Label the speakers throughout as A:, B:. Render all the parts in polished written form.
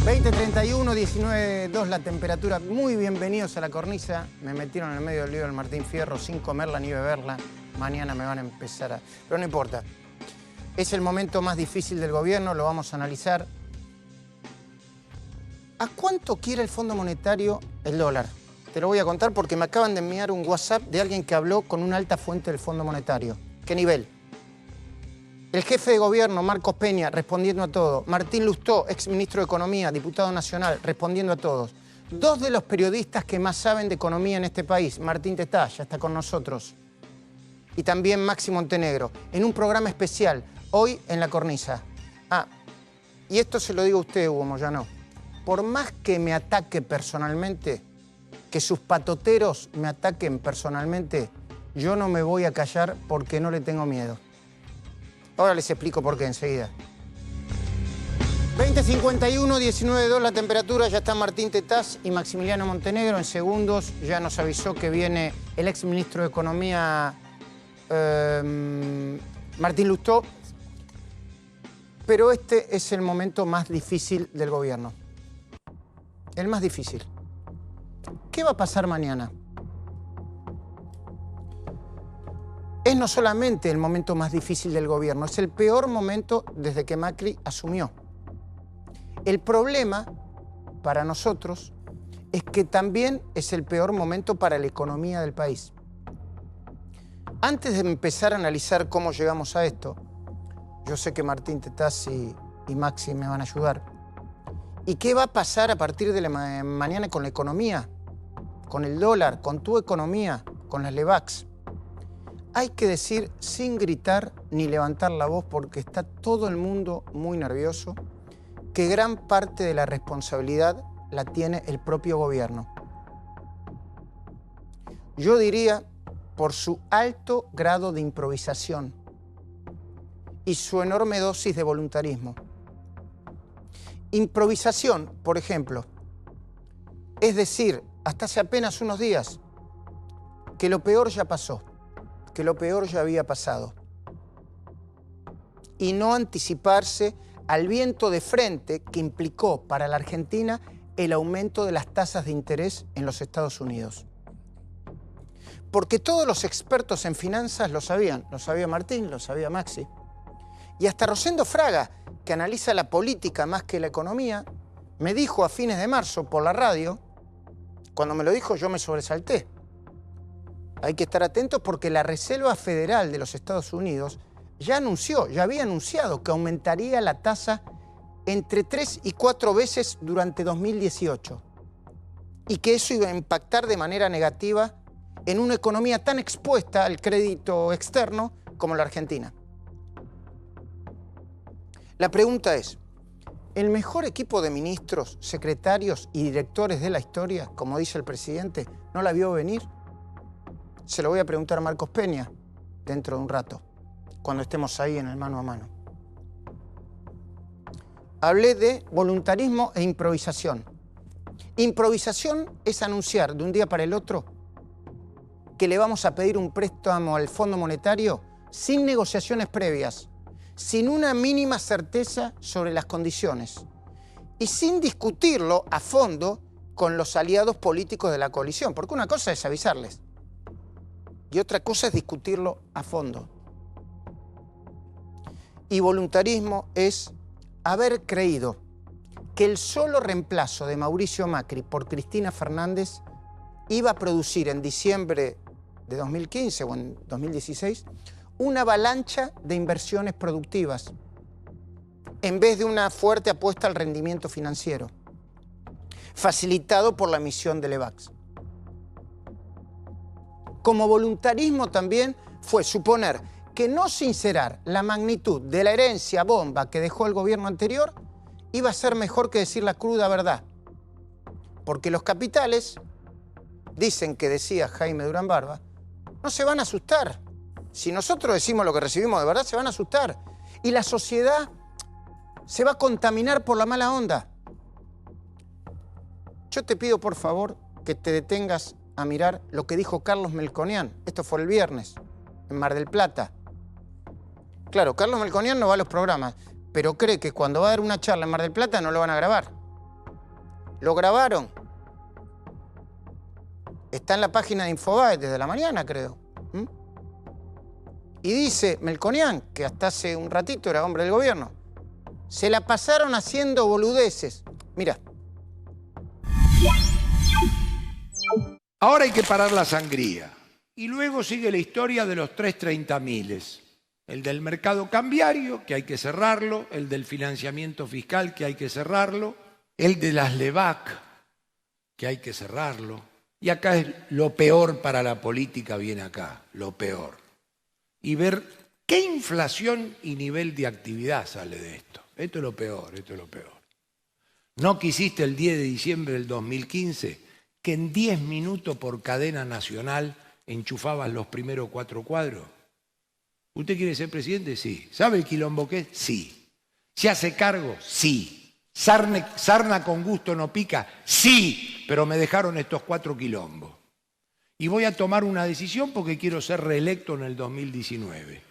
A: 20:31, 19:02 la temperatura. Muy bienvenidos a La Cornisa. Me metieron en el medio del lío del Martín Fierro sin comerla ni beberla. Mañana me van a empezar a... Pero no importa. Es el momento más difícil del gobierno, lo vamos a analizar. ¿A cuánto quiere el Fondo Monetario el dólar? Te lo voy a contar porque me acaban de enviar un WhatsApp de alguien que habló con una alta fuente del Fondo Monetario. ¿Qué nivel? El jefe de gobierno, Marcos Peña, respondiendo a todo. Martín Lustó, exministro de Economía, diputado nacional, respondiendo a todos. Dos de los periodistas que más saben de economía en este país, Martín Tetaz, ya está con nosotros. Y también Maxi Montenegro, en un programa especial, hoy en La Cornisa. Ah, y esto se lo digo a usted, Hugo Moyano. Por más que me ataque personalmente, que sus patoteros me ataquen personalmente, yo no me voy a callar porque no le tengo miedo. Ahora les explico por qué enseguida. 20:51, 19:02 la temperatura, ya está Martín Tetaz y Maximiliano Montenegro. En segundos ya nos avisó que viene el exministro de Economía, Martín Lustó. Pero este es el momento más difícil del gobierno. El más difícil. ¿Qué va a pasar mañana? Es no solamente el momento más difícil del gobierno, es el peor momento desde que Macri asumió. El problema para nosotros es que también es el peor momento para la economía del país. Antes de empezar a analizar cómo llegamos a esto, yo sé que Martín Tetaz y Maxi me van a ayudar. ¿Y qué va a pasar a partir de la mañana con la economía? Con el dólar, con tu economía, con las Levax. Hay que decir sin gritar ni levantar la voz porque está todo el mundo muy nervioso, que gran parte de la responsabilidad la tiene el propio gobierno. Yo diría por su alto grado de improvisación y su enorme dosis de voluntarismo. Improvisación, por ejemplo, es decir, hasta hace apenas unos días, que lo peor ya pasó, que lo peor ya había pasado. Y no anticiparse al viento de frente que implicó para la Argentina el aumento de las tasas de interés en los Estados Unidos. Porque todos los expertos en finanzas lo sabían. Lo sabía Martín, lo sabía Maxi. Y hasta Rosendo Fraga, que analiza la política más que la economía, me dijo a fines de marzo por la radio, cuando me lo dijo yo me sobresalté. Hay que estar atentos porque la Reserva Federal de los Estados Unidos ya había anunciado que aumentaría la tasa entre 3 y 4 veces durante 2018 y que eso iba a impactar de manera negativa en una economía tan expuesta al crédito externo como la Argentina. La pregunta es, ¿el mejor equipo de ministros, secretarios y directores de la historia, como dice el presidente, no la vio venir? Se lo voy a preguntar a Marcos Peña dentro de un rato, cuando estemos ahí en el mano a mano. Hablé de voluntarismo e improvisación. Improvisación es anunciar de un día para el otro que le vamos a pedir un préstamo al Fondo Monetario sin negociaciones previas, sin una mínima certeza sobre las condiciones y sin discutirlo a fondo con los aliados políticos de la coalición, porque una cosa es avisarles y otra cosa es discutirlo a fondo. Y voluntarismo es haber creído que el solo reemplazo de Mauricio Macri por Cristina Fernández iba a producir en diciembre de 2015 o en 2016 una avalancha de inversiones productivas en vez de una fuerte apuesta al rendimiento financiero, facilitado por la emisión de Levax. Como voluntarismo también fue suponer que no sincerar la magnitud de la herencia bomba que dejó el gobierno anterior iba a ser mejor que decir la cruda verdad. Porque los capitales, dicen que decía Jaime Durán Barba, no se van a asustar. Si nosotros decimos lo que recibimos de verdad, se van a asustar. Y la sociedad se va a contaminar por la mala onda. Yo te pido, por favor, que te detengas a mirar lo que dijo Carlos Melconian. Esto fue el viernes, en Mar del Plata. Claro, Carlos Melconian no va a los programas, pero cree que cuando va a dar una charla en Mar del Plata no lo van a grabar. Lo grabaron. Está en la página de Infobae desde la mañana, creo. Y dice Melconian, que hasta hace un ratito era hombre del gobierno, se la pasaron haciendo boludeces. Mira.
B: Ahora hay que parar la sangría. Y luego sigue la historia de los 330.000. El del mercado cambiario, que hay que cerrarlo. El del financiamiento fiscal, que hay que cerrarlo. El de las LEVAC, que hay que cerrarlo. Y acá es lo peor para la política, viene acá, lo peor. Y ver qué inflación y nivel de actividad sale de esto. Esto es lo peor, esto es lo peor. ¿No quisiste el 10 de diciembre del 2015 que en 10 minutos por cadena nacional enchufabas los primeros 4 cuadros? ¿Usted quiere ser presidente? Sí. ¿Sabe el quilombo que es? Sí. ¿Se hace cargo? Sí. ¿Sarna con gusto no pica? Sí, pero me dejaron estos 4 quilombos. Y voy a tomar una decisión porque quiero ser reelecto en el 2019.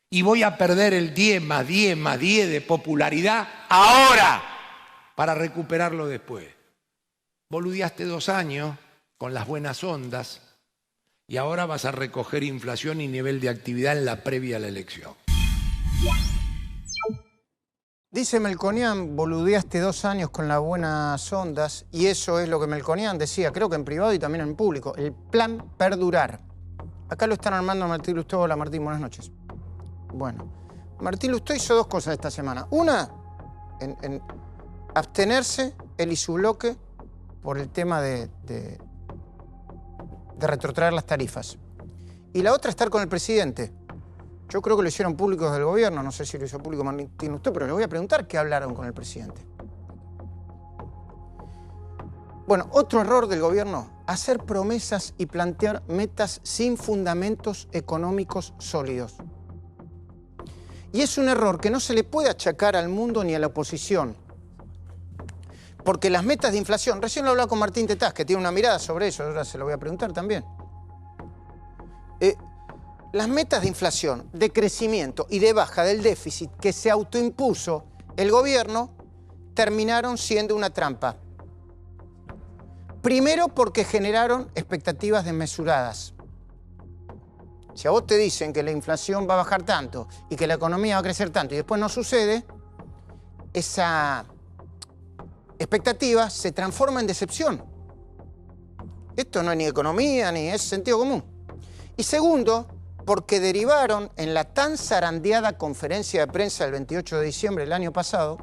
B: Y voy a perder el 10 más 10 más 10 de popularidad ahora para recuperarlo después. Boludeaste 2 años con las buenas ondas y ahora vas a recoger inflación y nivel de actividad en la previa a la elección.
A: Dice Melconian, boludeaste 2 años con las buenas ondas, y eso es lo que Melconian decía, creo que en privado y también en público, el plan perdurar. Acá lo están armando Martín Lustó. Hola Martín, buenas noches. Bueno, Martín Lustó hizo 2 cosas esta semana. Una, en abstenerse, él y su bloque, por el tema de retrotraer las tarifas. Y la otra, estar con el presidente. Yo creo que lo hicieron públicos del gobierno, no sé si lo hizo público Martín Lustó, pero le voy a preguntar qué hablaron con el presidente. Bueno, otro error del gobierno, hacer promesas y plantear metas sin fundamentos económicos sólidos. Y es un error que no se le puede achacar al mundo ni a la oposición. Porque las metas de inflación, recién lo hablaba con Martín Tetaz, que tiene una mirada sobre eso, ahora se lo voy a preguntar también. Las metas de inflación, de crecimiento y de baja del déficit que se autoimpuso el gobierno terminaron siendo una trampa. Primero porque generaron expectativas desmesuradas. Si a vos te dicen que la inflación va a bajar tanto y que la economía va a crecer tanto y después no sucede, esa expectativa se transforma en decepción. Esto no es ni economía ni es sentido común. Y segundo, porque derivaron en la tan zarandeada conferencia de prensa del 28 de diciembre del año pasado,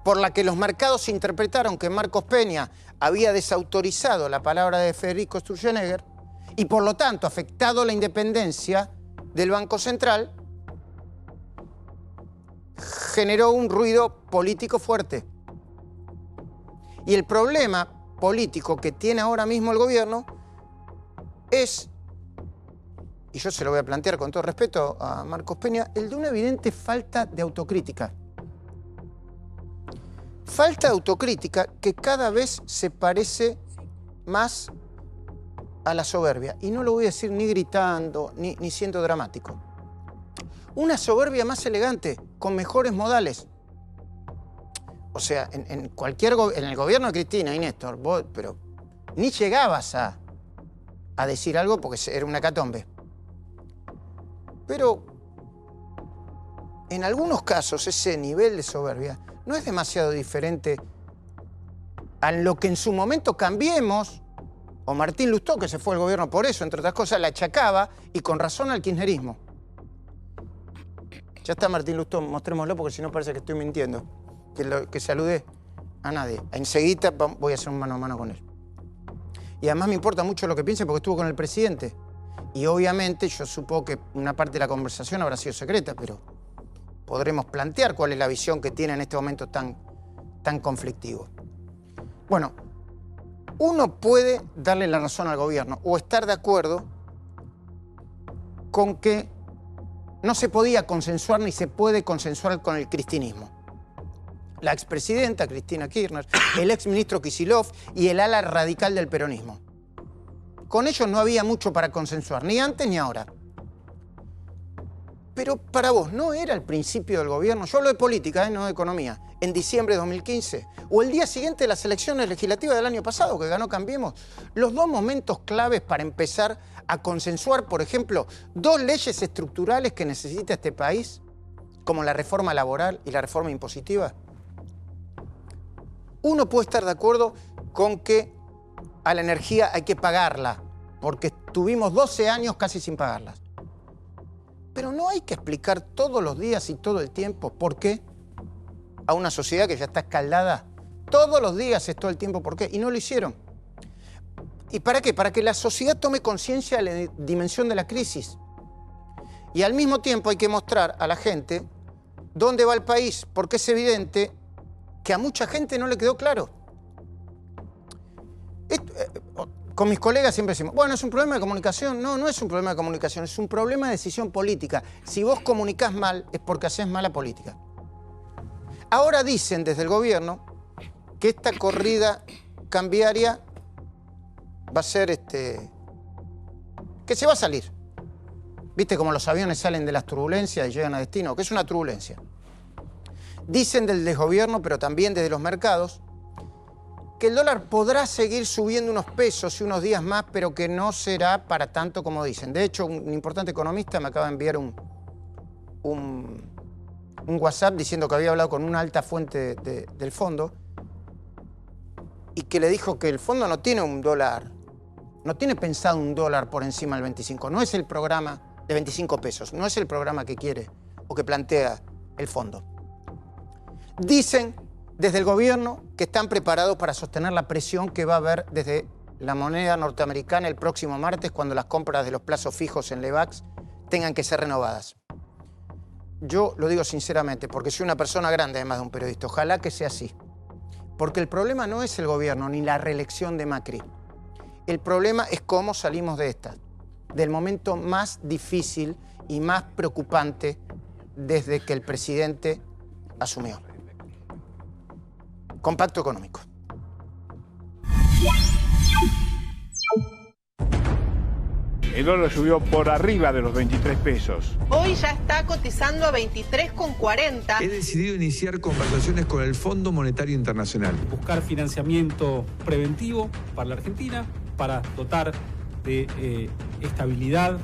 A: por la que los mercados interpretaron que Marcos Peña había desautorizado la palabra de Federico Sturzenegger y por lo tanto afectado la independencia del Banco Central, generó un ruido político fuerte. Y el problema político que tiene ahora mismo el gobierno es, y yo se lo voy a plantear con todo respeto a Marcos Peña, el de una evidente falta de autocrítica. Falta de autocrítica que cada vez se parece más a la soberbia. Y no lo voy a decir ni gritando, ni siendo dramático. Una soberbia más elegante, con mejores modales. O sea, en el gobierno de Cristina y Néstor, vos, pero ni llegabas a decir algo porque era una hecatombe. Pero en algunos casos ese nivel de soberbia no es demasiado diferente a lo que en su momento Cambiemos, o Martín Lustó, que se fue al gobierno por eso, entre otras cosas, la achacaba, y con razón, al kirchnerismo. Ya está Martín Lustó, mostrémoslo porque si no parece que estoy mintiendo. Que saludé a nadie. Enseguida voy a hacer un mano a mano con él. Y además me importa mucho lo que piense porque estuvo con el presidente. Y obviamente yo supongo que una parte de la conversación habrá sido secreta, pero podremos plantear cuál es la visión que tiene en este momento tan conflictivo. Bueno, uno puede darle la razón al gobierno o estar de acuerdo con que no se podía consensuar ni se puede consensuar con el cristinismo. La expresidenta Cristina Kirchner, el exministro Kicillof y el ala radical del peronismo. Con ellos no había mucho para consensuar, ni antes ni ahora. Pero para vos, ¿no era el principio del gobierno? Yo hablo de política, no de economía. En diciembre de 2015, o el día siguiente de las elecciones legislativas del año pasado, que ganó Cambiemos, los dos momentos claves para empezar a consensuar, por ejemplo, dos leyes estructurales que necesita este país, como la reforma laboral y la reforma impositiva. Uno puede estar de acuerdo con que a la energía hay que pagarla, porque estuvimos 12 años casi sin pagarlas. Pero no hay que explicar todos los días y todo el tiempo por qué a una sociedad que ya está escaldada. Todos los días es todo el tiempo por qué. Y no lo hicieron. ¿Y para qué? Para que la sociedad tome conciencia de la dimensión de la crisis. Y al mismo tiempo hay que mostrar a la gente dónde va el país, porque es evidente que a mucha gente no le quedó claro. Con mis colegas siempre decimos, bueno, ¿es un problema de comunicación? No, no es un problema de comunicación, es un problema de decisión política. Si vos comunicás mal, es porque haces mala política. Ahora dicen desde el gobierno que esta corrida cambiaria va a ser que se va a salir. ¿Viste cómo los aviones salen de las turbulencias y llegan a destino? Que es una turbulencia. Dicen del desgobierno, pero también desde los mercados, que el dólar podrá seguir subiendo unos pesos y unos días más, pero que no será para tanto como dicen. De hecho, un importante economista me acaba de enviar un WhatsApp diciendo que había hablado con una alta fuente del fondo y que le dijo que el fondo no tiene un dólar, no tiene pensado un dólar por encima del 25. No es el programa de 25 pesos, no es el programa que quiere o que plantea el fondo. Dicen desde el gobierno que están preparados para sostener la presión que va a haber desde la moneda norteamericana el próximo martes cuando las compras de los plazos fijos en Levax tengan que ser renovadas. Yo lo digo sinceramente, porque soy una persona grande además de un periodista. Ojalá que sea así. Porque el problema no es el gobierno ni la reelección de Macri. El problema es cómo salimos de esta, del momento más difícil y más preocupante desde que el presidente asumió. Compacto económico.
C: El dólar subió por arriba de los 23 pesos.
D: Hoy ya está cotizando a 23,40.
E: He decidido iniciar conversaciones con el Fondo Monetario Internacional.
F: Buscar financiamiento preventivo para la Argentina, para dotar de estabilidad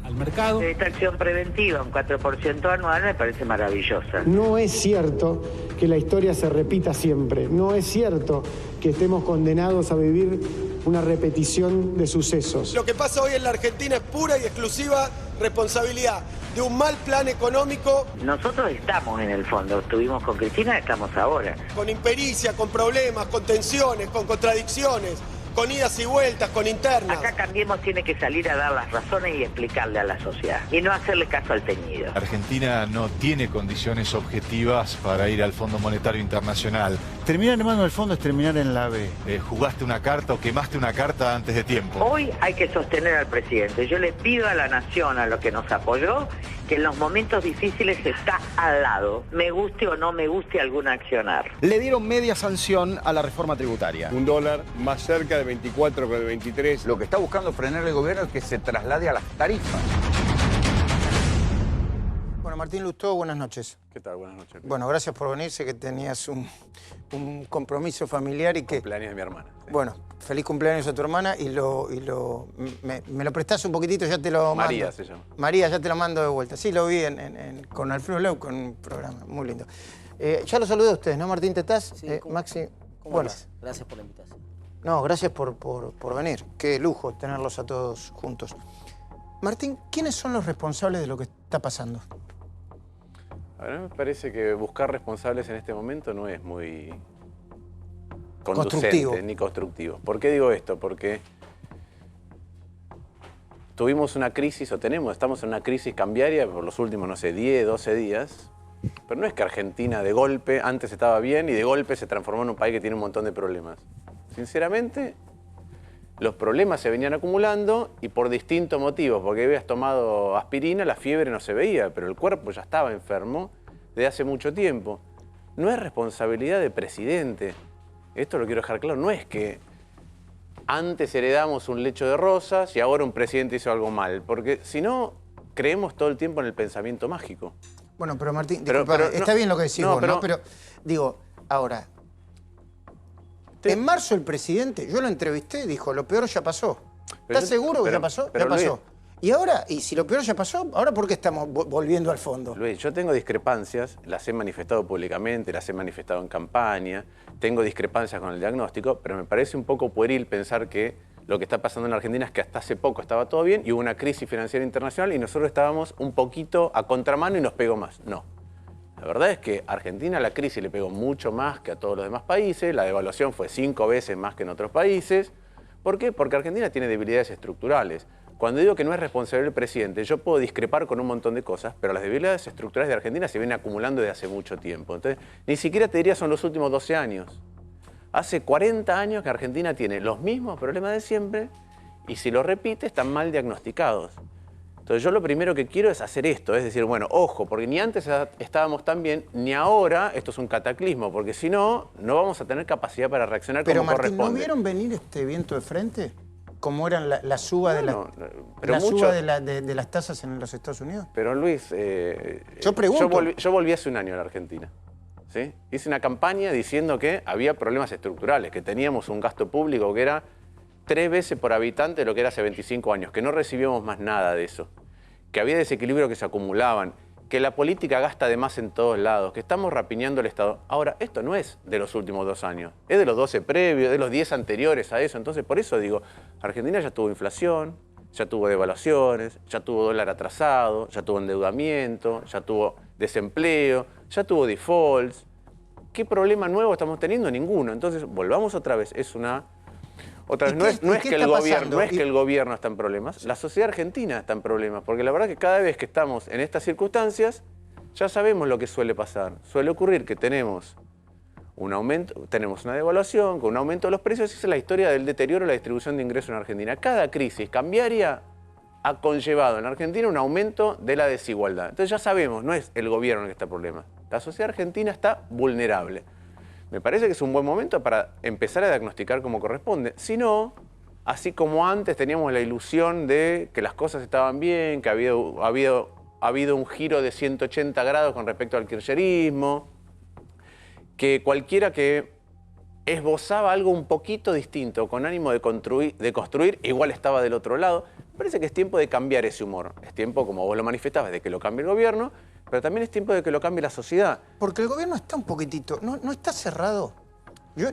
F: al mercado.
G: Esta acción preventiva, un 4% anual, me parece maravillosa.
H: No es cierto que la historia se repita siempre. No es cierto que estemos condenados a vivir una repetición de sucesos.
I: Lo que pasa hoy en la Argentina es pura y exclusiva responsabilidad de un mal plan económico.
G: Nosotros estamos en el fondo, estuvimos con Cristina, estamos ahora.
I: Con impericia, con problemas, con tensiones, con contradicciones, con idas y vueltas, con internas.
G: Acá Cambiemos tiene que salir a dar las razones y explicarle a la sociedad y no hacerle caso al teñido.
J: Argentina no tiene condiciones objetivas para ir al Fondo Monetario Internacional.
K: Terminar en mano del fondo es terminar en la B.
J: ¿Jugaste una carta o quemaste una carta antes de tiempo?
G: Hoy hay que sostener al presidente. Yo le pido a la nación, a lo que nos apoyó, que en los momentos difíciles está al lado, me guste o no me guste algún accionar.
L: Le dieron media sanción a la reforma tributaria.
C: Un dólar más cerca de 24 que de 23.
M: Lo que está buscando frenar el gobierno es que se traslade a las tarifas.
A: Bueno, Martín Lustó, buenas noches.
C: ¿Qué tal? Buenas noches.
A: Bueno, gracias por venir. Sé que tenías un compromiso familiar y que...
C: Cumpleaños de mi hermana. Sí.
A: Bueno, feliz cumpleaños a tu hermana y me lo prestás un poquitito, ya te lo mando.
C: María se llama.
A: María, ya te lo mando de vuelta. Sí, lo vi con Alfredo Leu, con un programa muy lindo. Ya lo saludé a ustedes, ¿no, Martín? ¿Te estás?
N: Sí,
A: Maxi.
N: ¿Cómo vas? Gracias por la invitación.
A: No, gracias por venir. Qué lujo tenerlos a todos juntos. Martín, ¿quiénes son los responsables de lo que está pasando?
C: A ver, me parece que buscar responsables en este momento no es muy conducente ni constructivo. ¿Por qué digo esto? Porque tuvimos una crisis, estamos en una crisis cambiaria por los últimos, no sé, 10, 12 días. Pero no es que Argentina de golpe, antes estaba bien y de golpe se transformó en un país que tiene un montón de problemas. Sinceramente, los problemas se venían acumulando y por distintos motivos, porque habías tomado aspirina, la fiebre no se veía, pero el cuerpo ya estaba enfermo desde hace mucho tiempo. No es responsabilidad del presidente. Esto lo quiero dejar claro. No es que antes heredamos un lecho de rosas y ahora un presidente hizo algo mal, porque si no, creemos todo el tiempo en el pensamiento mágico.
A: Bueno, pero Martín, disculpa, está bien lo que decís vos, ¿no? Pero digo, ahora, en marzo el presidente, yo lo entrevisté, dijo, lo peor ya pasó. ¿Estás seguro que ya pasó? Ya pasó.
C: Luis,
A: y ahora, y si lo peor ya pasó, ¿ahora por qué estamos volviendo al fondo?
C: Luis, yo tengo discrepancias, las he manifestado públicamente, las he manifestado en campaña, tengo discrepancias con el diagnóstico, pero me parece un poco pueril pensar que lo que está pasando en Argentina es que hasta hace poco estaba todo bien y hubo una crisis financiera internacional y nosotros estábamos un poquito a contramano y nos pegó más. No. La verdad es que a Argentina la crisis le pegó mucho más que a todos los demás países, la devaluación fue 5 veces más que en otros países. ¿Por qué? Porque Argentina tiene debilidades estructurales. Cuando digo que no es responsable el presidente, yo puedo discrepar con un montón de cosas, pero las debilidades estructurales de Argentina se vienen acumulando desde hace mucho tiempo. Entonces, ni siquiera te diría son los últimos 12 años. Hace 40 años que Argentina tiene los mismos problemas de siempre y si lo repite están mal diagnosticados. Entonces yo lo primero que quiero es hacer esto, es decir, bueno, ojo, porque ni antes estábamos tan bien, ni ahora esto es un cataclismo, porque si no, no vamos a tener capacidad para reaccionar como corresponde.
A: Pero Martín, ¿no vieron venir este viento de frente? ¿Cómo eran la suba, de las tasas en los Estados Unidos?
C: Pero Luis,
A: yo pregunto.
C: Yo volví hace un año a la Argentina. ¿Sí? Hice una campaña diciendo que había problemas estructurales, que teníamos un gasto público que era 3 veces por habitante de lo que era hace 25 años, que no recibíamos más nada de eso, que había desequilibrios que se acumulaban, que la política gasta de más en todos lados, que estamos rapiñando el Estado. Ahora, esto no es de los últimos 2 años, es de los 12 previos, de los 10 anteriores a eso. Entonces, por eso digo, Argentina ya tuvo inflación, ya tuvo devaluaciones, ya tuvo dólar atrasado, ya tuvo endeudamiento, ya tuvo desempleo, ya tuvo defaults. ¿Qué problema nuevo estamos teniendo? Ninguno. Entonces, volvamos otra vez. No es que el gobierno está en problemas, la sociedad argentina está en problemas, porque la verdad es que cada vez que estamos en estas circunstancias, ya sabemos lo que suele pasar. Suele ocurrir que tenemos un aumento, tenemos una devaluación, con un aumento de los precios, esa es la historia del deterioro de la distribución de ingresos en Argentina. Cada crisis cambiaria ha conllevado en Argentina un aumento de la desigualdad. Entonces ya sabemos, no es el gobierno el que está en problemas. La sociedad argentina está vulnerable. Me parece que es un buen momento para empezar a diagnosticar como corresponde. Si no, así como antes teníamos la ilusión de que las cosas estaban bien, que ha habido un giro de 180 grados con respecto al kirchnerismo, que cualquiera que esbozaba algo un poquito distinto, con ánimo de construir, igual estaba del otro lado. Me parece que es tiempo de cambiar ese humor. Es tiempo, como vos lo manifestabas, de que lo cambie el gobierno, pero también es tiempo de que lo cambie la sociedad.
A: Porque el gobierno está un poquitito, no está cerrado. Yo,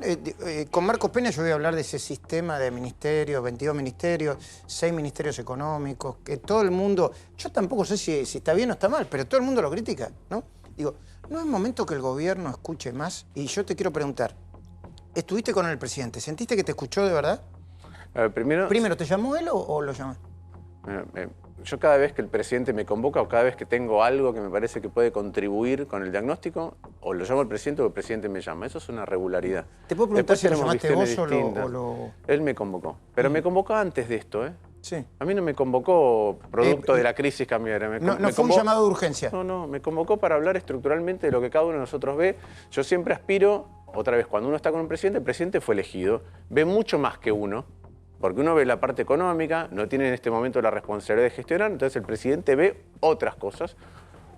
A: con Marcos Peña yo voy a hablar de ese sistema de ministerios, 22 ministerios, 6 ministerios económicos, que todo el mundo, yo tampoco sé si está bien o está mal, pero todo el mundo lo critica, ¿no? Digo, ¿no es momento que el gobierno escuche más? Y yo te quiero preguntar, ¿estuviste con el presidente? ¿Sentiste que te escuchó de verdad? Primero, ¿te llamó él o lo llamó?
C: Yo cada vez que el presidente me convoca o cada vez que tengo algo que me parece que puede contribuir con el diagnóstico, o lo llamo al presidente o el presidente me llama. Eso es una regularidad.
A: ¿Te puedo preguntar si lo llamaste vos o lo...?
C: Él me convocó, pero me convocó antes de esto, ¿eh?
A: Sí.
C: A mí no me convocó producto de la crisis cambiaria.
A: No fue un llamado de urgencia.
C: No, me convocó para hablar estructuralmente de lo que cada uno de nosotros ve. Yo siempre aspiro, otra vez, cuando uno está con un presidente, el presidente fue elegido, ve mucho más que uno, porque uno ve la parte económica, no tiene en este momento la responsabilidad de gestionar, entonces el presidente ve otras cosas.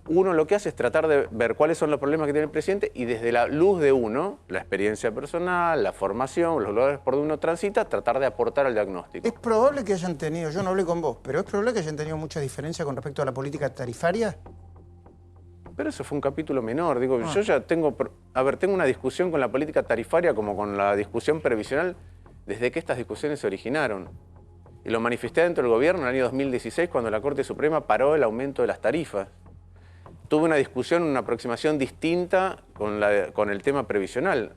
C: Uno lo que hace es tratar de ver cuáles son los problemas que tiene el presidente y desde la luz de uno, la experiencia personal, la formación, los lugares por donde uno transita, tratar de aportar al diagnóstico.
A: ¿Es probable que hayan tenido, yo no hablé con vos, pero es probable que hayan tenido mucha diferencia con respecto a la política tarifaria?
C: Pero eso fue un capítulo menor. Digo, yo ya tengo una discusión con la política tarifaria como con la discusión previsional desde que estas discusiones se originaron. Y lo manifesté dentro del gobierno en el año 2016 cuando la Corte Suprema paró el aumento de las tarifas. Tuve una discusión, una aproximación distinta con el tema previsional.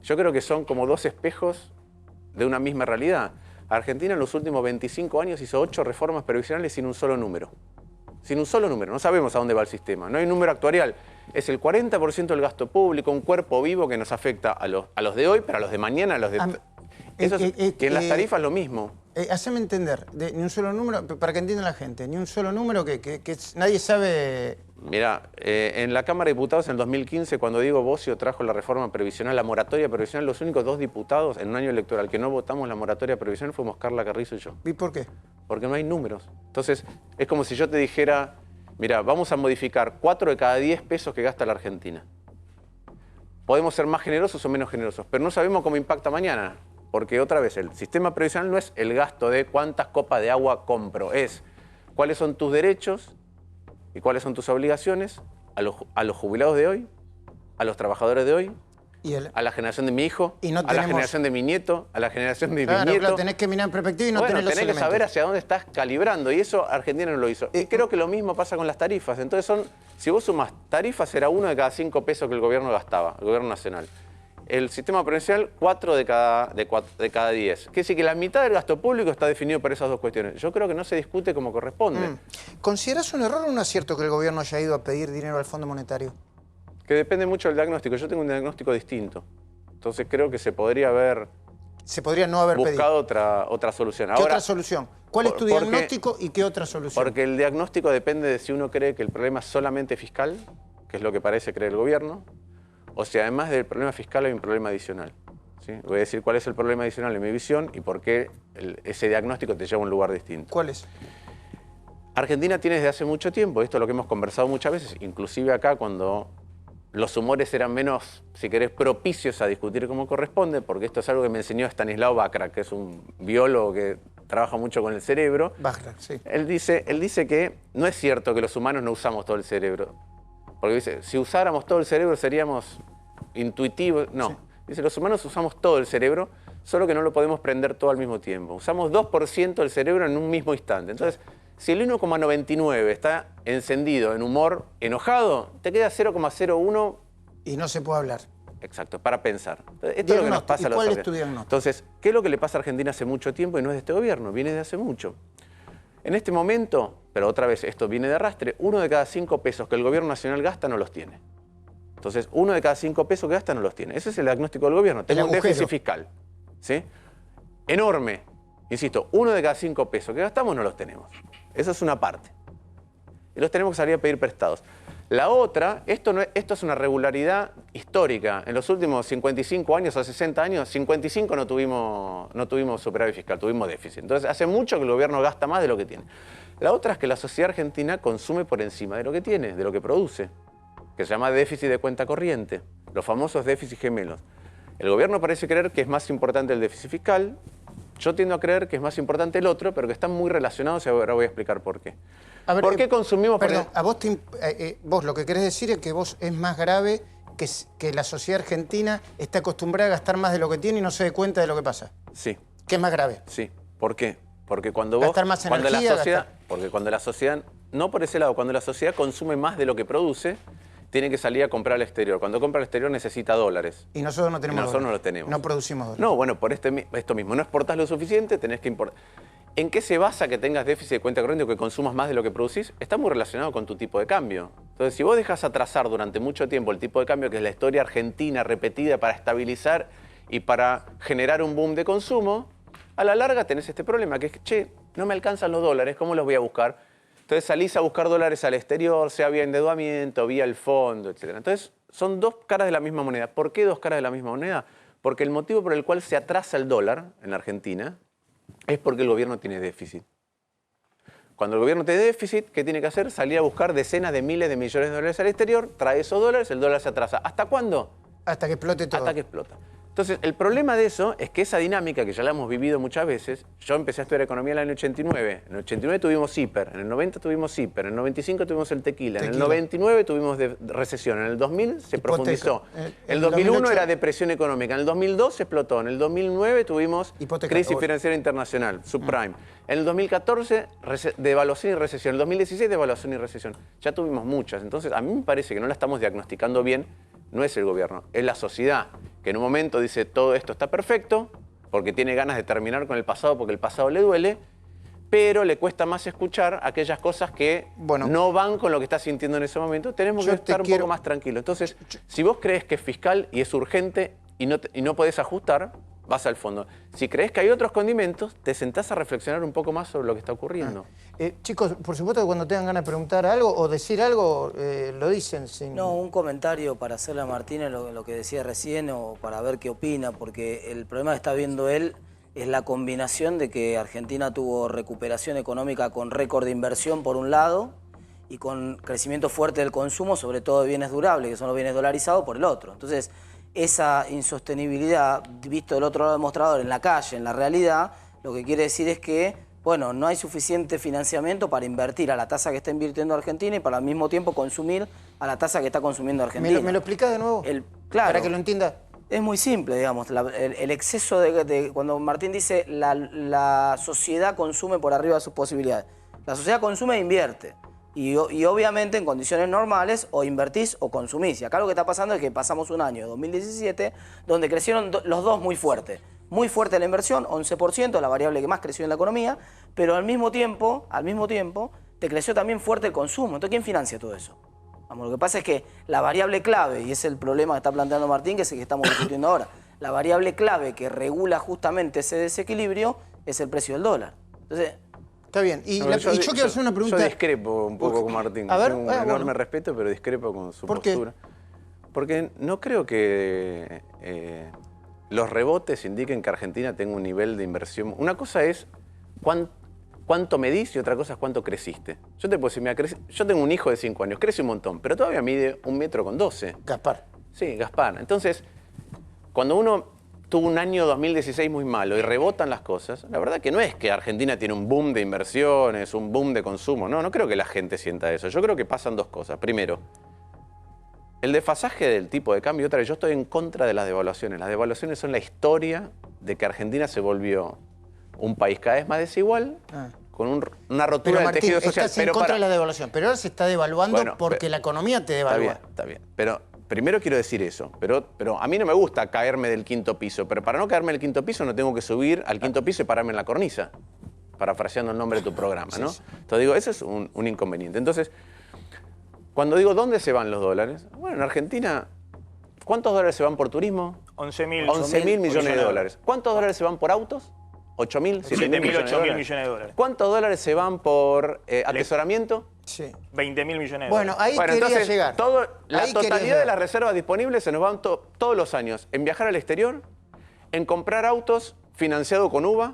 C: Yo creo que son como 2 espejos de una misma realidad. Argentina en los últimos 25 años hizo 8 reformas previsionales sin un solo número. Sin un solo número. No sabemos a dónde va el sistema. No hay número actuarial. Es el 40% del gasto público, un cuerpo vivo que nos afecta a los de hoy, pero a los de mañana, a los de... que en las tarifas lo mismo.
A: Haceme entender, ni un solo número, para que entienda la gente, ni un solo número que nadie sabe...
C: Mirá, en la Cámara de Diputados en el 2015, cuando Diego Bossio trajo la reforma previsional, la moratoria previsional, los únicos 2 diputados en un año electoral que no votamos la moratoria previsional fuimos Carla Carrizo y yo.
A: ¿Y por qué?
C: porque no hay números. Entonces, es como si yo te dijera, mira, vamos a modificar 4 de cada 10 pesos que gasta la Argentina. Podemos ser más generosos o menos generosos, pero no sabemos cómo impacta mañana. Porque otra vez, el sistema previsional no es el gasto de cuántas copas de agua compro, es cuáles son tus derechos y cuáles son tus obligaciones a los jubilados de hoy, a los trabajadores de hoy, a la generación de mi hijo, a la generación de mi nieto, a la generación de mi nieto.
A: Claro, tenés que mirar en perspectiva y no tenés los
C: tenés
A: elementos.
C: que saber hacia dónde estás calibrando, y eso Argentina no lo hizo. Y creo que lo mismo pasa con las tarifas. Entonces, si vos sumás tarifas, era 1 de cada 5 pesos que el gobierno gastaba, el gobierno nacional. El sistema previsional, 4 de cada 10. Quiere decir que la mitad del gasto público está definido por esas dos cuestiones. Yo creo que no se discute como corresponde.
A: ¿Considerás un error o un acierto que el gobierno haya ido a pedir dinero al Fondo Monetario?
C: Que depende mucho del diagnóstico. Yo tengo un diagnóstico distinto. Entonces creo que se podría haber...
A: Se podría no haber
C: buscado otra solución.
A: ¿Qué otra solución? ¿Cuál es tu diagnóstico y qué otra solución?
C: Porque el diagnóstico depende de si uno cree que el problema es solamente fiscal, que es lo que parece creer el gobierno, o si además del problema fiscal hay un problema adicional. ¿Sí? Voy a decir cuál es el problema adicional en mi visión y por qué ese diagnóstico te lleva a un lugar distinto.
A: ¿Cuál es?
C: Argentina tiene desde hace mucho tiempo, esto es lo que hemos conversado muchas veces, inclusive acá cuando los humores eran menos, si querés, propicios a discutir como corresponde, porque esto es algo que me enseñó Stanislav Bachrach, que es un biólogo que trabaja mucho con el cerebro.
A: Bachrach, sí.
C: Él dice que no es cierto que los humanos no usamos todo el cerebro. Porque dice, si usáramos todo el cerebro seríamos intuitivos. No, sí. Dice, los humanos usamos todo el cerebro, solo que no lo podemos prender todo al mismo tiempo. Usamos 2% del cerebro en un mismo instante. Entonces, si el 1,99 está encendido en humor enojado, te queda 0,01.
A: Y no se puede hablar.
C: Exacto, para pensar. Esto es lo que nos pasa a los
A: argentinos. ¿Cuál es tu diagnóstico?
C: Entonces, ¿qué es lo que le pasa a Argentina hace mucho tiempo y no es de este gobierno? Viene de hace mucho. En este momento, pero otra vez esto viene de arrastre, 1 de cada 5 pesos que el gobierno nacional gasta no los tiene. Entonces, 1 de cada 5 pesos que gasta no los tiene. Ese es el diagnóstico del gobierno. Tengo un déficit fiscal, ¿sí? Enorme. Insisto, 1 de cada 5 pesos que gastamos no los tenemos. Esa es una parte. Y los tenemos que salir a pedir prestados. La otra, esto es una regularidad histórica. En los últimos 55 años o 60 años, 55 no tuvimos superávit fiscal, tuvimos déficit. Entonces, hace mucho que el gobierno gasta más de lo que tiene. La otra es que la sociedad argentina consume por encima de lo que tiene, de lo que produce, que se llama déficit de cuenta corriente, los famosos déficits gemelos. El gobierno parece creer que es más importante el déficit fiscal. Yo tiendo a creer que es más importante el otro, pero que están muy relacionados y ahora voy a explicar por qué.
A: A ver,
C: ¿por qué consumimos?
A: Perdón, a vos lo que querés decir es que vos es más grave que la sociedad argentina está acostumbrada a gastar más de lo que tiene y no se dé cuenta de lo que pasa.
C: Sí.
A: ¿Qué es más grave?
C: Sí. ¿Por qué? Porque cuando vos...
A: Gastar más energía,
C: porque cuando la sociedad... No por ese lado, cuando la sociedad consume más de lo que produce, tiene que salir a comprar al exterior. Cuando compra al exterior necesita dólares.
A: Y nosotros no tenemos
C: dólares. Nosotros no los tenemos.
A: No producimos dólares.
C: No, bueno, por esto mismo. No exportás lo suficiente, tenés que importar. ¿En qué se basa que tengas déficit de cuenta corriente o que consumas más de lo que producís? Está muy relacionado con tu tipo de cambio. Entonces, si vos dejas atrasar durante mucho tiempo el tipo de cambio, que es la historia argentina repetida para estabilizar y para generar un boom de consumo, a la larga tenés este problema, que es que, che, no me alcanzan los dólares, ¿cómo los voy a buscar? Entonces salís a buscar dólares al exterior, sea vía endeudamiento, vía el fondo, etc. Entonces, son dos caras de la misma moneda. ¿Por qué dos caras de la misma moneda? Porque el motivo por el cual se atrasa el dólar en la Argentina es porque el gobierno tiene déficit. Cuando el gobierno tiene déficit, ¿qué tiene que hacer? Salir a buscar decenas de miles de millones de dólares al exterior, trae esos dólares, el dólar se atrasa. ¿Hasta cuándo?
A: Hasta que explote todo.
C: Hasta que explota. Entonces, el problema de eso es que esa dinámica, que ya la hemos vivido muchas veces, yo empecé a estudiar economía en el año 89. En el 89 tuvimos hiper, en el 90 tuvimos hiper, en el 95 tuvimos el tequila, en el 99 tuvimos recesión, en el 2000 se profundizó. En el 2001 2008... era depresión económica, en el 2002 se explotó, en el 2009 tuvimos crisis financiera internacional, subprime. En el 2014 devaluación y recesión, en el 2016 devaluación y recesión. Ya tuvimos muchas. Entonces, a mí me parece que no la estamos diagnosticando bien. No es el gobierno, es la sociedad, que en un momento dice todo esto está perfecto, porque tiene ganas de terminar con el pasado porque el pasado le duele, pero le cuesta más escuchar aquellas cosas que no van con lo que está sintiendo en ese momento. Tenemos que estar un poco más tranquilos. Entonces, si vos crees que es fiscal y es urgente y no podés ajustar, vas al fondo. Si crees que hay otros condimentos, te sentás a reflexionar un poco más sobre lo que está ocurriendo.
A: Chicos, por supuesto que cuando tengan ganas de preguntar algo o decir algo, lo dicen.
N: No, un comentario para hacerle a Martínez lo que decía recién o para ver qué opina, porque el problema que está viendo él es la combinación de que Argentina tuvo recuperación económica con récord de inversión por un lado y con crecimiento fuerte del consumo, sobre todo de bienes durables, que son los bienes dolarizados, por el otro. Entonces, esa insostenibilidad, visto del otro lado del mostrador, en la calle, en la realidad, lo que quiere decir es que, bueno, no hay suficiente financiamiento para invertir a la tasa que está invirtiendo Argentina y para al mismo tiempo consumir a la tasa que está consumiendo Argentina.
A: ¿Me lo explicás de nuevo?
N: Claro.
A: Para que lo entienda.
N: Es muy simple, digamos, el exceso de... Cuando Martín dice la sociedad consume por arriba de sus posibilidades. La sociedad consume e invierte. Y obviamente en condiciones normales o invertís o consumís. Y acá lo que está pasando es que pasamos un año, 2017, donde crecieron los dos muy fuerte. Muy fuerte la inversión, 11%, la variable que más creció en la economía, pero al mismo tiempo, te creció también fuerte el consumo. Entonces, ¿quién financia todo eso? Vamos, lo que pasa es que la variable clave, y es el problema que está planteando Martín, que es el que estamos discutiendo ahora, la variable clave que regula justamente ese desequilibrio es el precio del dólar. Entonces,
A: está bien. Y yo quiero hacer una pregunta.
C: Yo discrepo un poco con Martín.
A: A ver,
C: tengo un enorme respeto, pero discrepo con su postura. Porque no creo que los rebotes indiquen que Argentina tenga un nivel de inversión. Una cosa es cuánto medís y otra cosa es cuánto creciste. Yo te puedo decir, mira, yo tengo un hijo de 5 años, crece un montón, pero todavía mide 1,12 m.
A: Gaspar.
C: Sí, Gaspar. Entonces, cuando uno tuvo un año 2016 muy malo y rebotan las cosas, la verdad que no es que Argentina tiene un boom de inversiones, un boom de consumo. No creo que la gente sienta eso. Yo creo que pasan dos cosas. Primero, el desfasaje del tipo de cambio. Otra vez, yo estoy en contra de las devaluaciones. Las devaluaciones son la historia de que Argentina se volvió un país cada vez más desigual, con una rotura del tejido social.
A: Estás en contra de la devaluación, pero ahora se está devaluando porque la economía te devalúa.
C: Está bien. Pero primero quiero decir eso. Pero a mí no me gusta caerme del quinto piso. Pero para no caerme del quinto piso no tengo que subir al quinto piso y pararme en la cornisa. Parafraseando el nombre de tu programa, ¿no? Entonces digo, ese es un inconveniente. Entonces, cuando digo ¿dónde se van los dólares? Bueno, en Argentina, ¿cuántos dólares se van por turismo?
O: 11.000
C: millones de dólares. ¿Cuántos dólares se van por autos? 8.000, 7.000 millones
O: millones de dólares.
C: ¿Cuántos dólares se van por atesoramiento?
O: Sí. 20.000 millones de dólares.
A: Bueno, ahí quería llegar.
C: La totalidad de las reservas disponibles se nos van todos los años en viajar al exterior, en comprar autos financiados con UVA,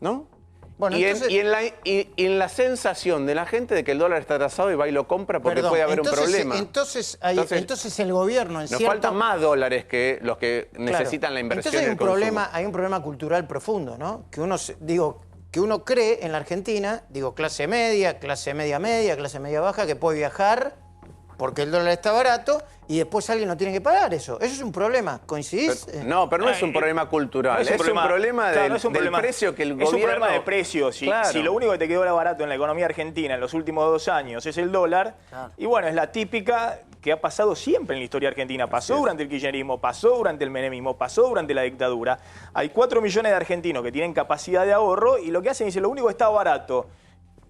C: ¿no? Bueno, y en la sensación de la gente de que el dólar está atrasado y va y lo compra porque puede haber un problema.
A: Entonces el gobierno,
C: nos faltan más dólares que los que necesitan la inversión.
A: Entonces hay un problema cultural profundo, ¿no? Que uno cree en la Argentina, clase media, clase media baja, que puede viajar porque el dólar está barato y después alguien no tiene que pagar eso. Eso es un problema. ¿Coincidís?
C: Pero no es un problema cultural. Es un problema del precio que el gobierno...
O: Es un problema de precio. Si lo único que te quedó barato en la economía argentina en los últimos 2 años es el dólar, y bueno, es la típica que ha pasado siempre en la historia argentina. Pasó durante el kirchnerismo, pasó durante el menemismo, pasó durante la dictadura. Hay 4 millones de argentinos que tienen capacidad de ahorro y lo que hacen es lo único que está barato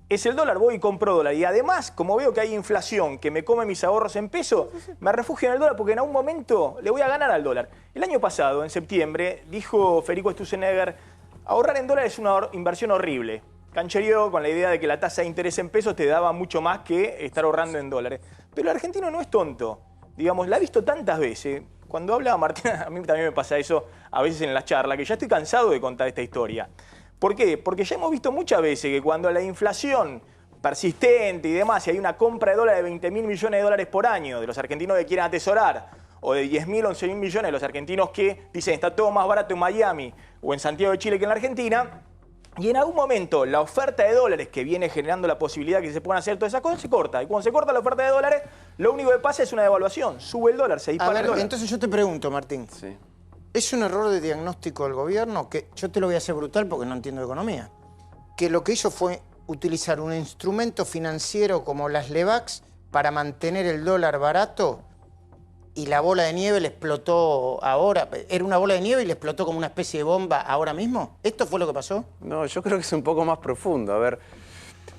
O: es el dólar, voy y compro dólar. Y además, como veo que hay inflación que me come mis ahorros en peso, me refugio en el dólar porque en algún momento le voy a ganar al dólar. El año pasado, en septiembre, dijo Federico Sturzenegger, ahorrar en dólares es una inversión horrible. Canchereó con la idea de que la tasa de interés en pesos te daba mucho más que estar ahorrando en dólares. Pero el argentino no es tonto. Digamos, la he visto tantas veces. Cuando habla Martín, a mí también me pasa eso a veces en las charlas, que ya estoy cansado de contar esta historia. ¿Por qué? Porque ya hemos visto muchas veces que cuando la inflación persistente y demás, y hay una compra de dólares de 20.000 millones de dólares por año de los argentinos que quieren atesorar, o de 10.000, 11.000 millones de los argentinos que dicen está todo más barato en Miami o en Santiago de Chile que en la Argentina, y en algún momento la oferta de dólares que viene generando la posibilidad de que se puedan hacer todas esas cosas se corta. Y cuando se corta la oferta de dólares, lo único que pasa es una devaluación. Sube el dólar, se dispara el dólar.
A: Entonces yo te pregunto, Martín. Sí. ¿Es un error de diagnóstico del gobierno? Que yo te lo voy a hacer brutal porque no entiendo de economía. Que lo que hizo fue utilizar un instrumento financiero como las LEVAX para mantener el dólar barato y la bola de nieve le explotó ahora. ¿Era una bola de nieve y le explotó como una especie de bomba ahora mismo? ¿Esto fue lo que pasó?
C: No, yo creo que es un poco más profundo. A ver,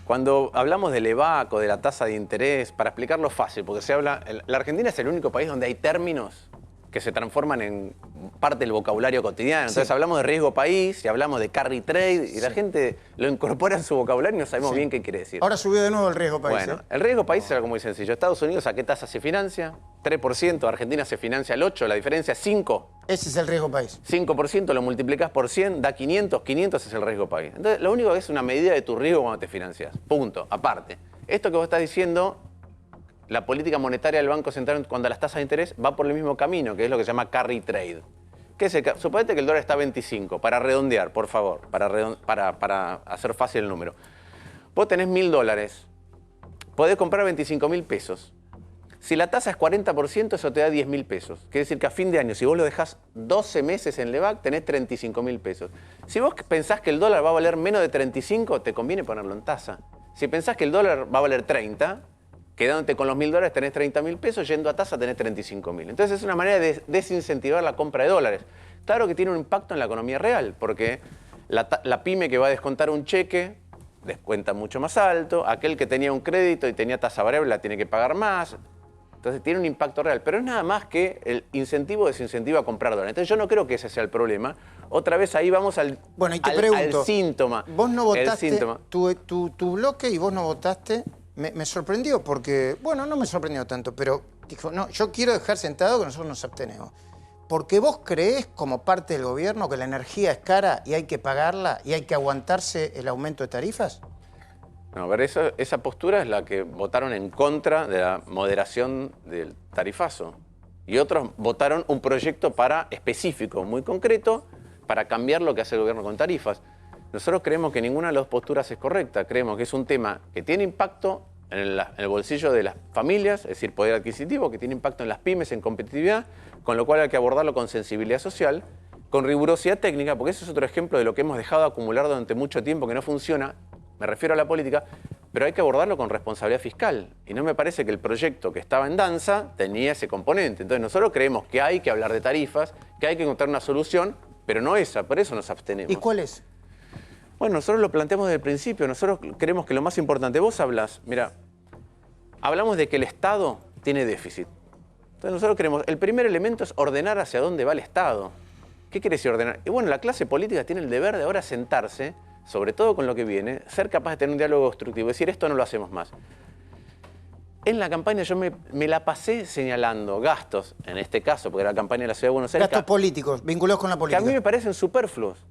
C: cuando hablamos del LEVAC o de la tasa de interés, para explicarlo fácil, porque se habla... La Argentina es el único país donde hay términos que se transforman en parte del vocabulario cotidiano. Entonces hablamos de riesgo país y hablamos de carry trade y la gente lo incorpora en su vocabulario y no sabemos bien qué quiere decir.
A: Ahora subió de nuevo el riesgo país.
C: Bueno, el riesgo país es algo muy sencillo. Estados Unidos, ¿a qué tasa se financia? 3%, Argentina se financia al 8%, la diferencia es 5%.
A: Ese es el riesgo país.
C: 5% lo multiplicás por 100, da 500, 500 es el riesgo país. Entonces, lo único que es una medida de tu riesgo cuando te financias. Punto. Aparte, esto que vos estás diciendo, la política monetaria del Banco Central cuando las tasas de interés va por el mismo camino, que es lo que se llama carry trade. Suponete que el dólar está a 25, para redondear, por favor, para hacer fácil el número. Vos tenés $1.000, podés comprar 25.000 pesos. Si la tasa es 40%, eso te da 10.000 pesos. Quiere decir que a fin de año, si vos lo dejás 12 meses en Lebac, tenés 35.000 pesos. Si vos pensás que el dólar va a valer menos de 35, te conviene ponerlo en tasa. Si pensás que el dólar va a valer 30, quedándote con los $1.000 tenés 30.000 pesos, yendo a tasa tenés 35.000. Entonces es una manera de desincentivar la compra de dólares. Claro que tiene un impacto en la economía real, porque la pyme que va a descontar un cheque descuenta mucho más alto, aquel que tenía un crédito y tenía tasa variable la tiene que pagar más. Entonces tiene un impacto real, pero es nada más que el incentivo o desincentivo a comprar dólares. Entonces yo no creo que ese sea el problema. Otra vez ahí vamos al síntoma.
A: Vos no votaste tu bloque y vos no votaste. Me sorprendió porque, bueno, no me sorprendió tanto, pero dijo, no, yo quiero dejar sentado que nosotros nos abstenemos. Porque vos creés, como parte del gobierno, que la energía es cara y hay que pagarla y hay que aguantarse el aumento de tarifas.
C: No, a ver, esa postura es la que votaron en contra de la moderación del tarifazo. Y otros votaron un proyecto específico, muy concreto, para cambiar lo que hace el gobierno con tarifas. Nosotros creemos que ninguna de las posturas es correcta. Creemos que es un tema que tiene impacto en el bolsillo de las familias, es decir, poder adquisitivo, que tiene impacto en las pymes, en competitividad, con lo cual hay que abordarlo con sensibilidad social, con rigurosidad técnica, porque eso es otro ejemplo de lo que hemos dejado acumular durante mucho tiempo que no funciona. Me refiero a la política, pero hay que abordarlo con responsabilidad fiscal. Y no me parece que el proyecto que estaba en danza tenía ese componente. Entonces nosotros creemos que hay que hablar de tarifas, que hay que encontrar una solución, pero no esa, por eso nos abstenemos.
A: ¿Y cuál es?
C: Bueno, nosotros lo planteamos desde el principio. Nosotros creemos que lo más importante, vos hablás, mira, hablamos de que el Estado tiene déficit. Entonces nosotros creemos, el primer elemento es ordenar hacia dónde va el Estado. ¿Qué quiere decir ordenar? Y bueno, la clase política tiene el deber de ahora sentarse, sobre todo con lo que viene, ser capaz de tener un diálogo constructivo, decir esto no lo hacemos más. En la campaña yo me la pasé señalando gastos, en este caso, porque era la campaña de la Ciudad de Buenos Aires.
A: Gastos políticos, vinculados con la política.
C: Que a mí me parecen superfluos.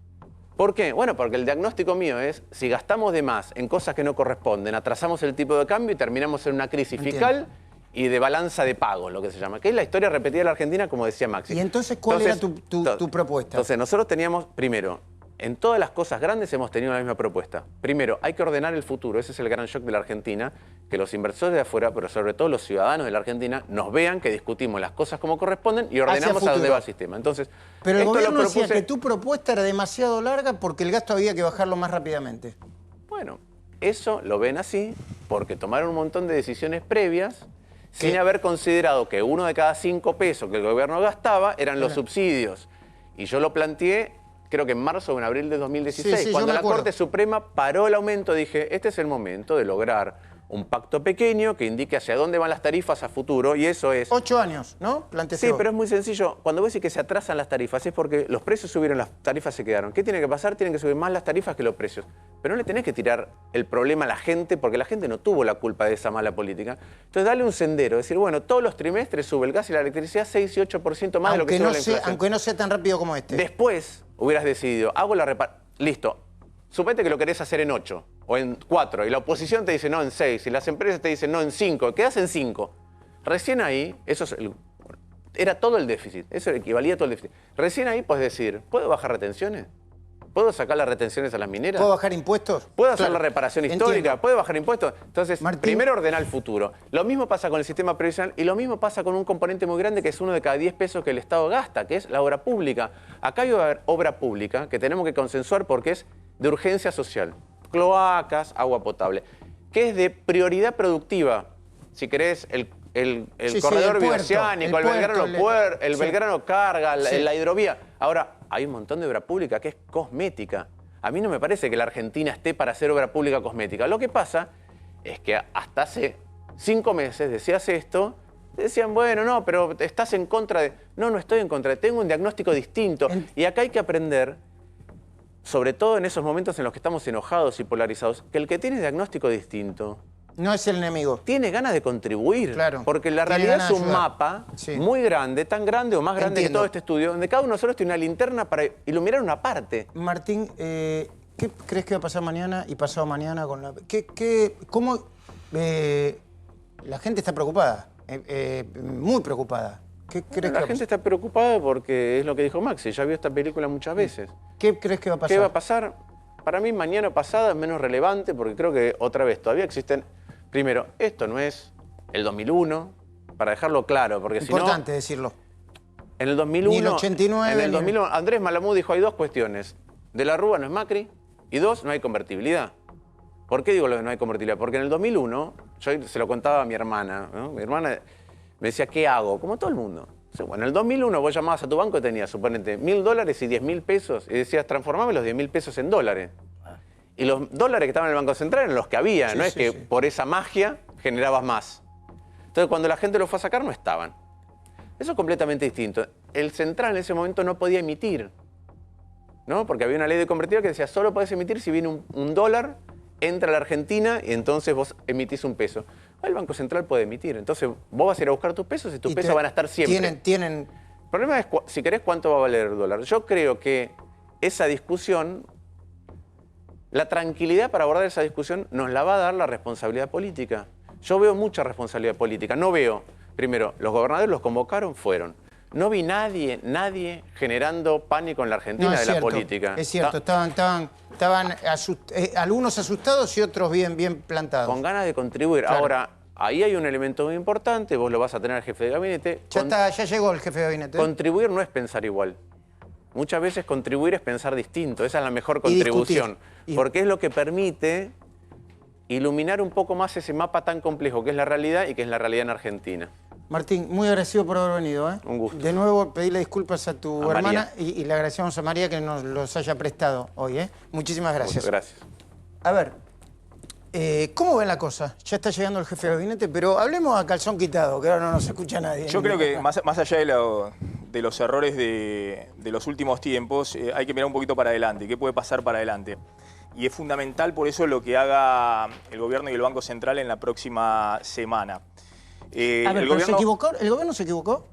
C: ¿Por qué? Bueno, porque el diagnóstico mío es, si gastamos de más en cosas que no corresponden, atrasamos el tipo de cambio y terminamos en una crisis fiscal y de balanza de pago, lo que se llama, que es la historia repetida de la Argentina, como decía Maxi.
A: ¿Y entonces cuál era tu propuesta?
C: Entonces nosotros teníamos, primero, en todas las cosas grandes hemos tenido la misma propuesta. Primero, hay que ordenar el futuro. Ese es el gran shock de la Argentina, que los inversores de afuera, pero sobre todo los ciudadanos de la Argentina, nos vean que discutimos las cosas como corresponden y ordenamos a dónde va el sistema. Entonces,
A: pero el gobierno decía que tu propuesta era demasiado larga porque el gasto había que bajarlo más rápidamente.
C: Bueno, eso lo ven así porque tomaron un montón de decisiones previas sin haber considerado que 1 de cada 5 pesos que el gobierno gastaba eran los subsidios. Y yo lo planteé, creo que en marzo o en abril de 2016. Cuando la Corte Suprema paró el aumento, dije, este es el momento de lograr un pacto pequeño que indique hacia dónde van las tarifas a futuro, y eso es...
A: 8 años, ¿no?
C: Sí, pero es muy sencillo. Cuando vos decís que se atrasan las tarifas es porque los precios subieron, las tarifas se quedaron. ¿Qué tiene que pasar? Tienen que subir más las tarifas que los precios. Pero no le tenés que tirar el problema a la gente, porque la gente no tuvo la culpa de esa mala política. Entonces, dale un sendero. Decir, bueno, todos los trimestres sube el gas y la electricidad 6 y 8% más de lo que sube la inflación.
A: Aunque no sea tan rápido como este.
C: Después hubieras decidido, hago la reparación. Listo. Suponete que lo querés hacer en 8 o en 4 y la oposición te dice no en 6 y las empresas te dicen no en 5. Quedás en 5. Recién ahí, era todo el déficit. Eso equivalía a todo el déficit. Recién ahí puedes decir, ¿puedo bajar retenciones? ¿Puedo sacar las retenciones a las mineras?
A: ¿Puedo bajar impuestos?
C: ¿Puedo hacer la reparación histórica? ¿Puedo bajar impuestos? Entonces, primero ordenar el futuro. Lo mismo pasa con el sistema previsional y lo mismo pasa con un componente muy grande que es 1 de cada 10 pesos que el Estado gasta, que es la obra pública. Acá hay obra pública que tenemos que consensuar porque es de urgencia social. Cloacas, agua potable. Que es de prioridad productiva. Si querés, el corredor bioceánico, el Belgrano Carga, la hidrovía. Ahora, hay un montón de obra pública que es cosmética. A mí no me parece que la Argentina esté para hacer obra pública cosmética. Lo que pasa es que hasta hace 5 meses decías esto, decían, bueno, no, pero estás en contra de... No, no estoy en contra, tengo un diagnóstico distinto. Y acá hay que aprender, sobre todo en esos momentos en los que estamos enojados y polarizados, que el que tiene diagnóstico distinto
A: No es el enemigo.
C: Tiene ganas de contribuir.
A: Claro.
C: Porque la
A: Tiene
C: realidad
A: ganas
C: es
A: de
C: un
A: ayudar.
C: mapa
A: Sí.
C: muy grande, tan grande o más grande
A: Entiendo.
C: que todo este estudio, donde cada uno de nosotros tiene una linterna para iluminar una parte.
A: Martín, ¿qué crees que va a pasar mañana y pasado mañana con la... ¿Cómo la gente está preocupada? Muy preocupada. ¿Qué crees
C: La
A: que
C: gente está preocupada porque es lo que dijo Maxi, ya vio esta película muchas veces.
A: ¿Qué crees que va a pasar?
C: ¿Qué va a pasar? Para mí mañana o pasada es menos relevante porque creo que otra vez todavía existen... Primero, esto no es el 2001, para dejarlo claro, porque si no...
A: Importante decirlo.
C: En el 2001...
A: Ni el 89,
C: En el
A: ni-
C: 2001, Andrés Malamud dijo hay dos cuestiones. De la Rúa no es Macri y dos, no hay convertibilidad. ¿Por qué digo lo de no hay convertibilidad? Porque en el 2001, yo se lo contaba a mi hermana, ¿no? Mi hermana me decía, ¿qué hago? Como todo el mundo. Bueno, en el 2001 vos llamabas a tu banco y tenías, suponete, $1.000 y 10.000 pesos y decías, transformame los 10.000 pesos en dólares. Y los dólares que estaban en el Banco Central eran los que había,
A: Sí,
C: no es
A: sí,
C: que
A: sí.
C: por esa magia generabas más. Entonces, cuando la gente lo fue a sacar, no estaban. Eso es completamente distinto. El Central en ese momento no podía emitir, ¿no? Porque había una ley de convertibilidad que decía, solo podés emitir si viene un dólar, entra a la Argentina y entonces vos emitís un peso. El Banco Central puede emitir. Entonces, vos vas a ir a buscar tus pesos y tus pesos van a estar siempre.
A: Tienen...
C: El problema es, si querés, cuánto va a valer el dólar. Yo creo que esa discusión, la tranquilidad para abordar esa discusión nos la va a dar la responsabilidad política. Yo veo mucha responsabilidad política. No veo, primero, los gobernadores los convocaron, fueron. No vi nadie generando pánico en la Argentina
A: No, es
C: de
A: cierto,
C: la política.
A: Es cierto, estaban algunos asustados y otros bien plantados.
C: Con ganas de contribuir.
A: Claro.
C: Ahora, ahí hay un elemento muy importante, vos lo vas a tener al jefe de gabinete.
A: Ya llegó el jefe de gabinete.
C: Contribuir no es pensar igual. Muchas veces contribuir es pensar distinto. Esa es la mejor
A: Y discutir.
C: contribución. Porque es lo que permite iluminar un poco más ese mapa tan complejo que es la realidad y que es la realidad en Argentina.
A: Martín, muy agradecido por haber venido.
C: Un gusto.
A: De nuevo, pedirle disculpas a tu
C: A
A: hermana
C: María.
A: y le agradecemos a María que nos los haya prestado hoy. Muchísimas gracias.
C: Muchas gracias.
A: A ver, ¿cómo ven la cosa? Ya está llegando el jefe de gabinete, pero hablemos a calzón quitado, que ahora no nos escucha nadie.
O: Yo creo que más allá de los errores de los últimos tiempos, hay que mirar un poquito para adelante. ¿Qué puede pasar para adelante? Y es fundamental por eso lo que haga el gobierno y el Banco Central en la próxima semana.
A: A ver, ¿pero ¿se equivocó? ¿El gobierno se equivocó?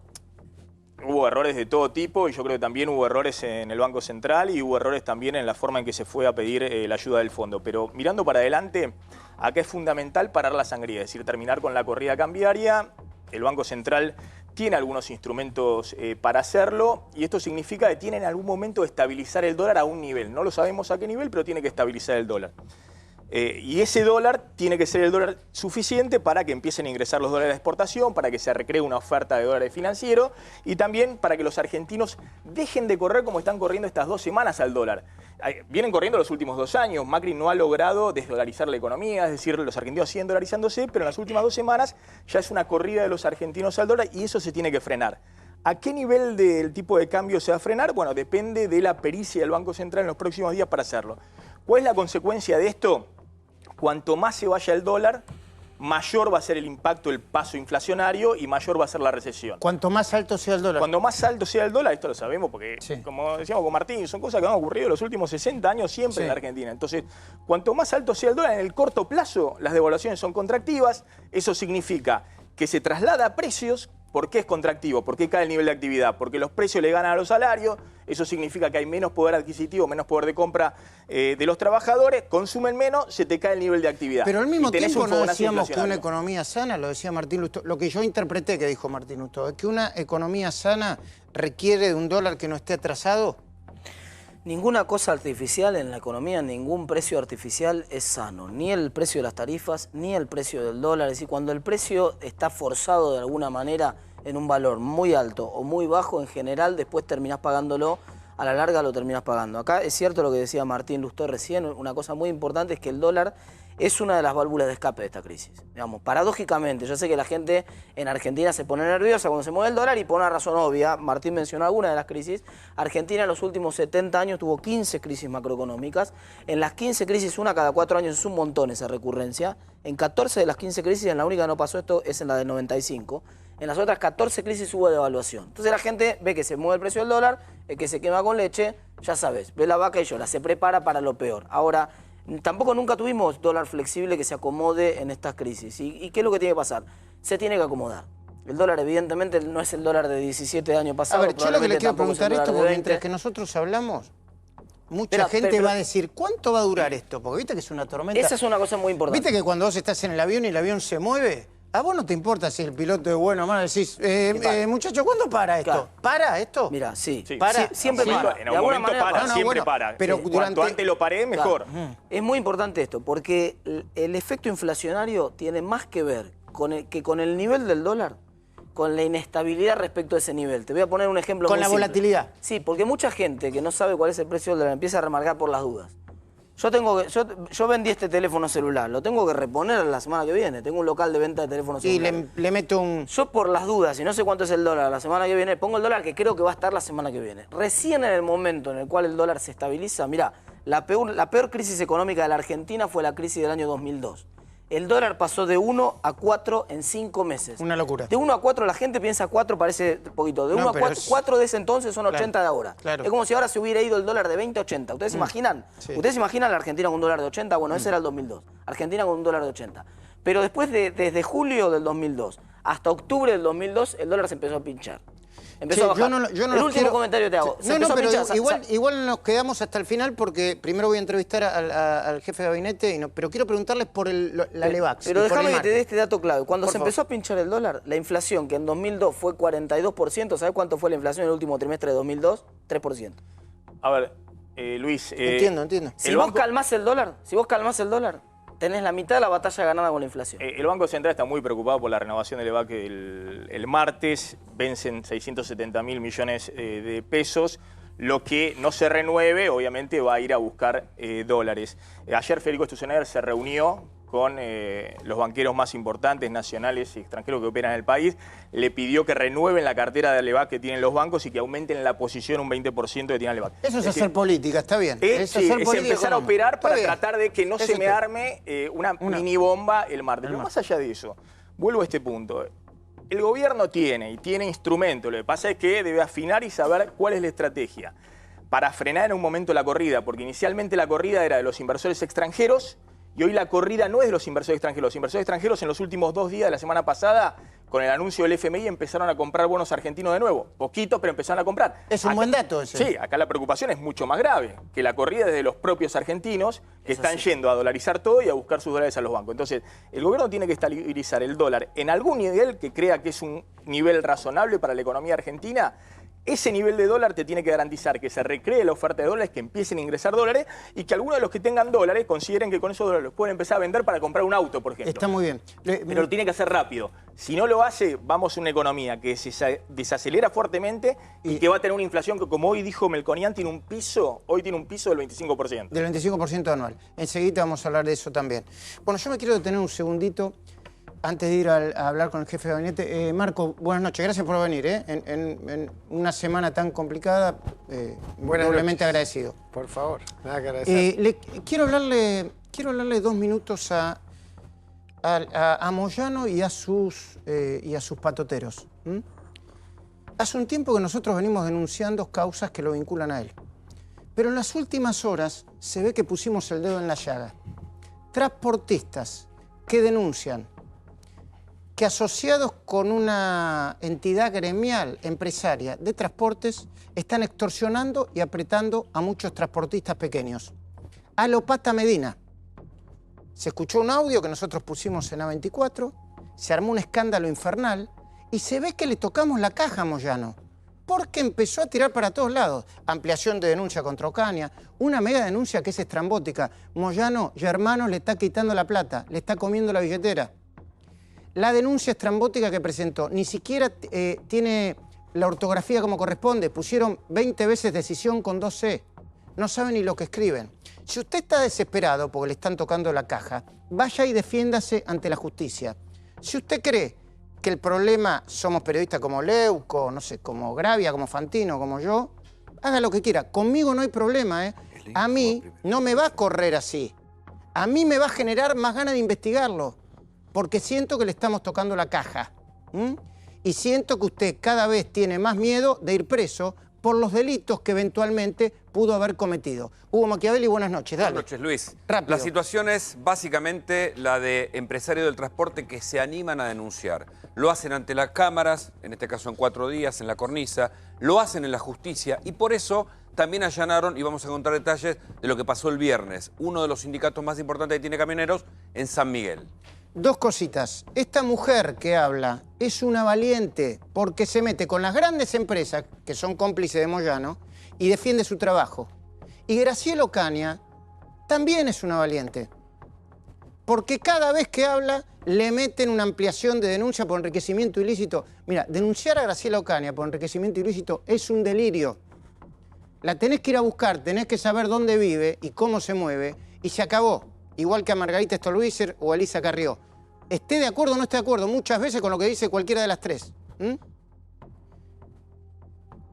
O: Hubo errores de todo tipo y yo creo que también hubo errores en el Banco Central y hubo errores también en la forma en que se fue a pedir la ayuda del fondo. Pero mirando para adelante, acá es fundamental parar la sangría, es decir, terminar con la corrida cambiaria. El Banco Central tiene algunos instrumentos para hacerlo y esto significa que tiene en algún momento estabilizar el dólar a un nivel. No lo sabemos a qué nivel, pero tiene que estabilizar el dólar. Y ese dólar tiene que ser el dólar suficiente para que empiecen a ingresar los dólares de exportación, para que se recree una oferta de dólares financieros y también para que los argentinos dejen de correr como están corriendo estas 2 semanas al dólar. Vienen corriendo los últimos 2 años. Macri no ha logrado desdolarizar la economía, es decir, los argentinos siguen dolarizándose, pero en las últimas 2 semanas ya es una corrida de los argentinos al dólar y eso se tiene que frenar. ¿A qué nivel del tipo de cambio se va a frenar? Bueno, depende de la pericia del Banco Central en los próximos días para hacerlo. ¿Cuál es la consecuencia de esto? Cuanto más se vaya el dólar, mayor va a ser el impacto del paso inflacionario y mayor va a ser la recesión.
A: Cuanto más alto sea el dólar.
O: Cuando más alto sea el dólar, esto lo sabemos porque, como decíamos con Martín, son cosas que han ocurrido en los últimos 60 años siempre en la Argentina. Entonces, cuanto más alto sea el dólar, en el corto plazo las devaluaciones son contractivas. Eso significa que se traslada a precios. ¿Por qué es contractivo? ¿Por qué cae el nivel de actividad? Porque los precios le ganan a los salarios, eso significa que hay menos poder adquisitivo, menos poder de compra de los trabajadores, consumen menos, se te cae el nivel de actividad.
A: Pero al mismo tiempo no decíamos que una
O: inflacionario.
A: economía sana, lo decía Martín Lustó, lo que yo interpreté que dijo Martín Lustó, es que una economía sana requiere de un dólar que no esté atrasado.
N: Ninguna cosa artificial en la economía, ningún precio artificial es sano. Ni el precio de las tarifas, ni el precio del dólar. Es decir, cuando el precio está forzado de alguna manera en un valor muy alto o muy bajo, en general después terminás pagándolo, a la larga lo terminás pagando. Acá es cierto lo que decía Martín Lustó recién, una cosa muy importante es que el dólar es una de las válvulas de escape de esta crisis. Digamos, paradójicamente, yo sé que la gente en Argentina se pone nerviosa cuando se mueve el dólar y por una razón obvia, Martín mencionó alguna de las crisis, Argentina en los últimos 70 años tuvo 15 crisis macroeconómicas, en las 15 crisis, una cada 4 años es un montón esa recurrencia, en 14 de las 15 crisis, en la única que no pasó esto es en la del 95, en las otras 14 crisis hubo devaluación. Entonces la gente ve que se mueve el precio del dólar, que se quema con leche, ya sabes, ve la vaca y llora, se prepara para lo peor. Ahora, Tampoco nunca tuvimos dólar flexible que se acomode en estas crisis. ¿Y qué es lo que tiene que pasar? Se tiene que acomodar. El dólar evidentemente no es el dólar de 17 de año pasado.
A: A ver, yo lo que le quiero preguntar esto, porque mientras que nosotros hablamos, mucha gente va a decir, ¿cuánto va a durar esto? Porque viste que es una tormenta.
N: Esa es una cosa muy importante.
A: Viste que cuando vos estás en el avión y el avión se mueve, a vos no te importa si el piloto es bueno o malo, decís, muchacho, ¿cuándo para esto?
N: Claro.
A: ¿Para esto?
N: Mira, sí.
A: ¿Para?
N: Siempre para.
O: En algún momento para, siempre para.
A: Pero
O: cuanto antes lo paré, mejor.
N: Claro. Es muy importante esto, porque el efecto inflacionario tiene más que ver con el nivel del dólar, con la inestabilidad respecto a ese nivel. Te voy a poner un ejemplo
A: con
N: muy
A: la
N: simple.
A: Volatilidad.
N: Sí, porque mucha gente que no sabe cuál es el precio del dólar empieza a remarcar por las dudas. Yo vendí este teléfono celular, lo tengo que reponer la semana que viene. Tengo un local de venta de teléfonos celulares.
A: Y le meto un...
N: Yo por las dudas, y no sé cuánto es el dólar la semana que viene, pongo el dólar que creo que va a estar la semana que viene. Recién en el momento en el cual el dólar se estabiliza, mirá, la peor crisis económica de la Argentina fue la crisis del año 2002. El dólar pasó de 1 a 4 en 5 meses.
A: Una locura.
N: De 1 a 4 la gente piensa 4 parece poquito. De 1 a 4, 4 de ese entonces son 80 de ahora.
A: Claro.
N: Es como si ahora se hubiera ido el dólar de 20 a 80. ¿Ustedes se imaginan?
A: Sí.
N: ¿Ustedes se imaginan la Argentina con un dólar de 80? Bueno, ese era el 2002. Argentina con un dólar de 80. Pero después desde julio del 2002 hasta octubre del 2002, el dólar se empezó a pinchar. Empezó a bajar.
A: Yo no
N: el último comentario te hago.
A: Pero igual nos quedamos hasta el final porque primero voy a entrevistar al jefe de gabinete, pero quiero preguntarles por la LEVAX.
N: Pero déjame que te dé este dato clave. Cuando se empezó a pinchar el dólar, la inflación, que en 2002 fue 42%, ¿sabes cuánto fue la inflación en el último trimestre de 2002? 3%.
O: A ver, Luis...
A: Entiendo.
N: Si vos calmás el dólar, tenés la mitad de la batalla ganada con la inflación.
O: El Banco Central está muy preocupado por la renovación del EVAC el martes. Vencen 670.000 millones de pesos. Lo que no se renueve, obviamente, va a ir a buscar dólares. Ayer Federico Sturzenegger se reunió con los banqueros más importantes, nacionales y extranjeros que operan en el país. Le pidió que renueven la cartera de LEVAC que tienen los bancos y que aumenten la posición un 20% que tiene LEVAC.
A: Eso es hacer política, está bien.
O: Es empezar a operar para tratar de que no se me arme una mini bomba el martes. Pero más allá de eso, vuelvo a este punto. El gobierno tiene instrumentos. Lo que pasa es que debe afinar y saber cuál es la estrategia para frenar en un momento la corrida, porque inicialmente la corrida era de los inversores extranjeros. Y hoy la corrida no es de los inversores extranjeros. Los inversores extranjeros en los últimos 2 días de la semana pasada, con el anuncio del FMI, empezaron a comprar bonos argentinos de nuevo. Poquito, pero empezaron a comprar.
A: Es un buen dato ese.
O: Sí, acá la preocupación es mucho más grave, que la corrida es de los propios argentinos que están yendo a dolarizar todo y a buscar sus dólares a los bancos. Entonces, el gobierno tiene que estabilizar el dólar en algún nivel que crea que es un nivel razonable para la economía argentina. Ese nivel de dólar te tiene que garantizar que se recree la oferta de dólares, que empiecen a ingresar dólares y que algunos de los que tengan dólares consideren que con esos dólares los pueden empezar a vender para comprar un auto, por ejemplo.
A: Está muy bien.
O: Pero lo tiene que hacer rápido. Si no lo hace, vamos a una economía que se desacelera fuertemente y que va a tener una inflación que, como hoy dijo Melconian, tiene un piso del 25%.
A: Del 25% anual. Enseguida vamos a hablar de eso también. Bueno, yo me quiero detener un segundito antes de ir a hablar con el jefe de gabinete. Marco, buenas noches. Gracias por venir. En una semana tan complicada, doblemente agradecido.
P: Por favor, nada que agradecer.
A: Quiero hablarle 2 minutos a Moyano y a sus patoteros. Hace un tiempo que nosotros venimos denunciando causas que lo vinculan a él. Pero en las últimas horas se ve que pusimos el dedo en la llaga. Transportistas que denuncian que asociados con una entidad gremial empresaria de transportes están extorsionando y apretando a muchos transportistas pequeños. A lo Pata Medina. Se escuchó un audio que nosotros pusimos en A24, se armó un escándalo infernal y se ve que le tocamos la caja a Moyano, porque empezó a tirar para todos lados. Ampliación de denuncia contra Ocaña, una mega denuncia que es estrambótica. Moyano y hermanos le está quitando la plata, le está comiendo la billetera. La denuncia estrambótica que presentó ni siquiera tiene la ortografía como corresponde. Pusieron 20 veces decisión con 2C. No saben ni lo que escriben. Si usted está desesperado porque le están tocando la caja, vaya y defiéndase ante la justicia. Si usted cree que el problema somos periodistas como Leuco, no sé, como Gravia, como Fantino, como yo, haga lo que quiera. Conmigo no hay problema, ¿eh? A mí no me va a correr así. A mí me va a generar más ganas de investigarlo. Porque siento que le estamos tocando la caja. Y siento que usted cada vez tiene más miedo de ir preso por los delitos que eventualmente pudo haber cometido. Hugo Machiavelli, buenas noches. Dale.
Q: Buenas noches, Luis.
A: Rápido.
Q: La situación es básicamente la de empresarios del transporte que se animan a denunciar. Lo hacen ante las cámaras, en este caso en 4 días, en la cornisa, lo hacen en la justicia y por eso también allanaron, y vamos a contar detalles de lo que pasó el viernes, uno de los sindicatos más importantes que tiene camioneros en San Miguel.
A: 2 cositas. Esta mujer que habla es una valiente porque se mete con las grandes empresas, que son cómplices de Moyano, y defiende su trabajo. Y Graciela Ocaña también es una valiente. Porque cada vez que habla le meten una ampliación de denuncia por enriquecimiento ilícito. Mira, denunciar a Graciela Ocaña por enriquecimiento ilícito es un delirio. La tenés que ir a buscar, tenés que saber dónde vive y cómo se mueve, y se acabó. Igual que a Margarita Stolbizer o a Elisa Carrió. Esté de acuerdo o no esté de acuerdo muchas veces con lo que dice cualquiera de las 3.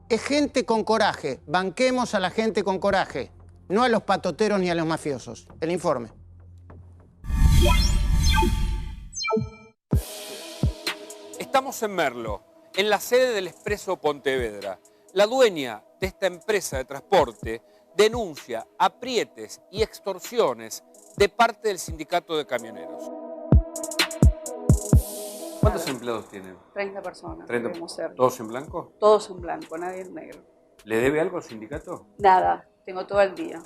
A: Es gente con coraje. Banquemos a la gente con coraje. No a los patoteros ni a los mafiosos. El informe.
Q: Estamos en Merlo, en la sede del Expreso Pontevedra. La dueña de esta empresa de transporte denuncia aprietes y extorsiones de parte del sindicato de camioneros. ¿Cuántos empleados tienen?
R: 30 personas.
Q: 30. ¿Todos en blanco?
R: Todos en blanco, nadie en negro.
Q: ¿Le debe algo al sindicato?
R: Nada, tengo todo el día.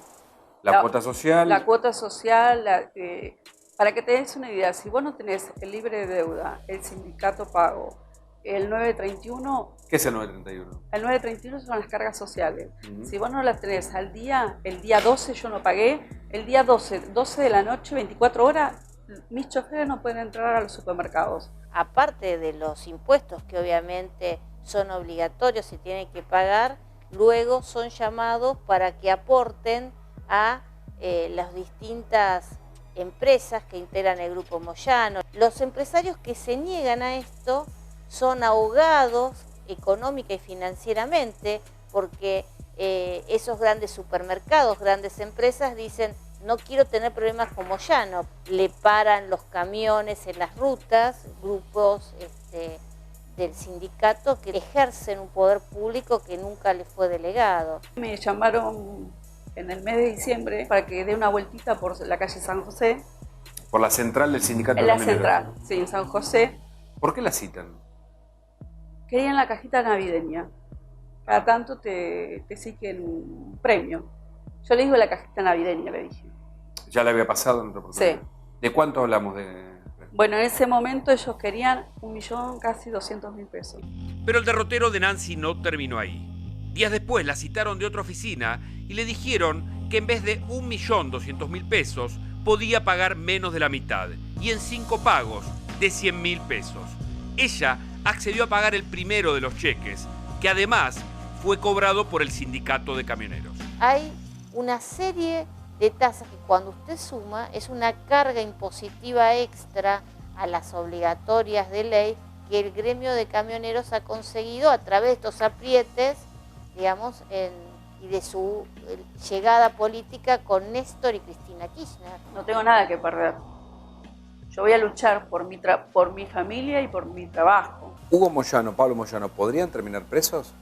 Q: ¿La cuota social?
R: La cuota social, para que te des una idea, si vos no tenés el libre de deuda, el sindicato pago, el 931...
Q: ¿Qué es el 931?
R: El 931 son las cargas sociales. Si vos no las tenés al día, el día 12 yo no pagué, el día 12 de la noche, 24 horas, mis choferes no pueden entrar a los supermercados.
S: Aparte de los impuestos que obviamente son obligatorios y tienen que pagar, luego son llamados para que aporten a las distintas empresas que integran el Grupo Moyano. Los empresarios que se niegan a esto son ahogados económica y financieramente porque esos grandes supermercados, grandes empresas dicen no quiero tener problemas con Moyano. Le paran los camiones en las rutas, grupos del sindicato que ejercen un poder público que nunca les fue delegado.
R: Me llamaron en el mes de diciembre para que dé una vueltita por la calle San José.
Q: ¿Por la central del sindicato
R: En
Q: de
R: la
Q: camioneros?
R: central, sí, en San José.
Q: ¿Por qué la citan?
R: Querían la cajita navideña. Cada tanto te exigen un premio. Yo le digo la cajita navideña, le dije.
Q: ¿Ya le había pasado en otra oportunidad?
R: Sí.
Q: ¿De cuánto hablamos?
R: Bueno, en ese momento ellos querían 1.000.000, casi 200.000 pesos.
T: Pero el derrotero de Nancy no terminó ahí. Días después la citaron de otra oficina y le dijeron que en vez de 1.200.000 pesos podía pagar menos de la mitad y en 5 pagos de 100.000 pesos. Ella accedió a pagar el primero de los cheques, que además fue cobrado por el sindicato de camioneros.
S: Hay una serie de tasas que cuando usted suma es una carga impositiva extra a las obligatorias de ley que el gremio de camioneros ha conseguido a través de estos aprietes, digamos, y de su llegada política con Néstor y Cristina Kirchner.
R: No tengo nada que perder. Yo voy a luchar por mi familia y por mi trabajo.
Q: Hugo Moyano, Pablo Moyano, ¿podrían terminar presos?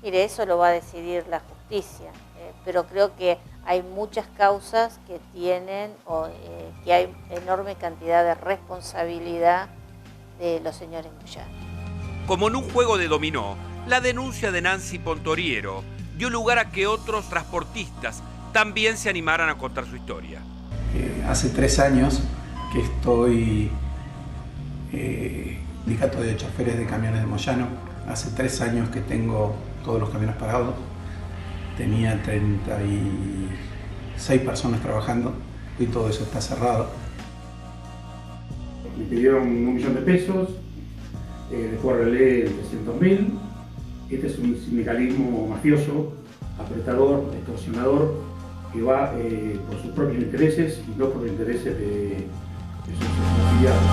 S: Mire, eso lo va a decidir la justicia, pero creo que hay muchas causas que tienen, que hay enorme cantidad de responsabilidad de los señores Moyano.
T: Como en un juego de dominó, la denuncia de Nancy Pontoriero dio lugar a que otros transportistas también se animaran a contar su historia.
U: Hace 3 años que estoy sindicato de choferes de camiones de Moyano. Hace 3 años que tengo todos los camiones pagados. Tenía 36 personas trabajando y todo eso está cerrado.
V: Me pidieron 1.000.000 de pesos, después arreglé 300.000. Este es un sindicalismo mafioso, apretador, extorsionador, que va por sus propios intereses y no por los intereses de sus afiliados.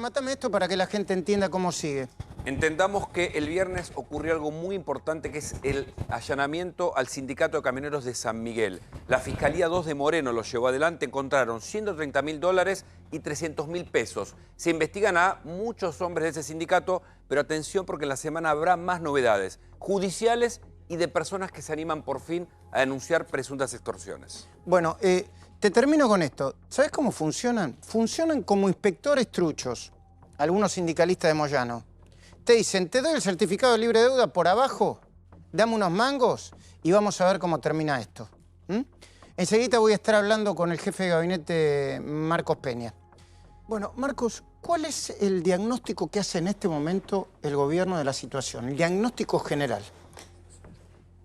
A: rematame esto para que la gente entienda cómo sigue.
Q: Entendamos que el viernes ocurrió algo muy importante, que es el allanamiento al sindicato de camioneros de San Miguel. La Fiscalía 2 de Moreno lo llevó adelante, encontraron $130.000 y $300.000. Se investigan a muchos hombres de ese sindicato, pero atención porque en la semana habrá más novedades judiciales y de personas que se animan por fin a denunciar presuntas extorsiones.
A: Bueno, te termino con esto. ¿Sabes cómo funcionan? Funcionan como inspectores truchos, algunos sindicalistas de Moyano. Te dicen, te doy el certificado de libre deuda por abajo, dame unos mangos y vamos a ver cómo termina esto. Enseguida voy a estar hablando con el jefe de gabinete, Marcos Peña. Bueno, Marcos, ¿cuál es el diagnóstico que hace en este momento el gobierno de la situación? El diagnóstico general.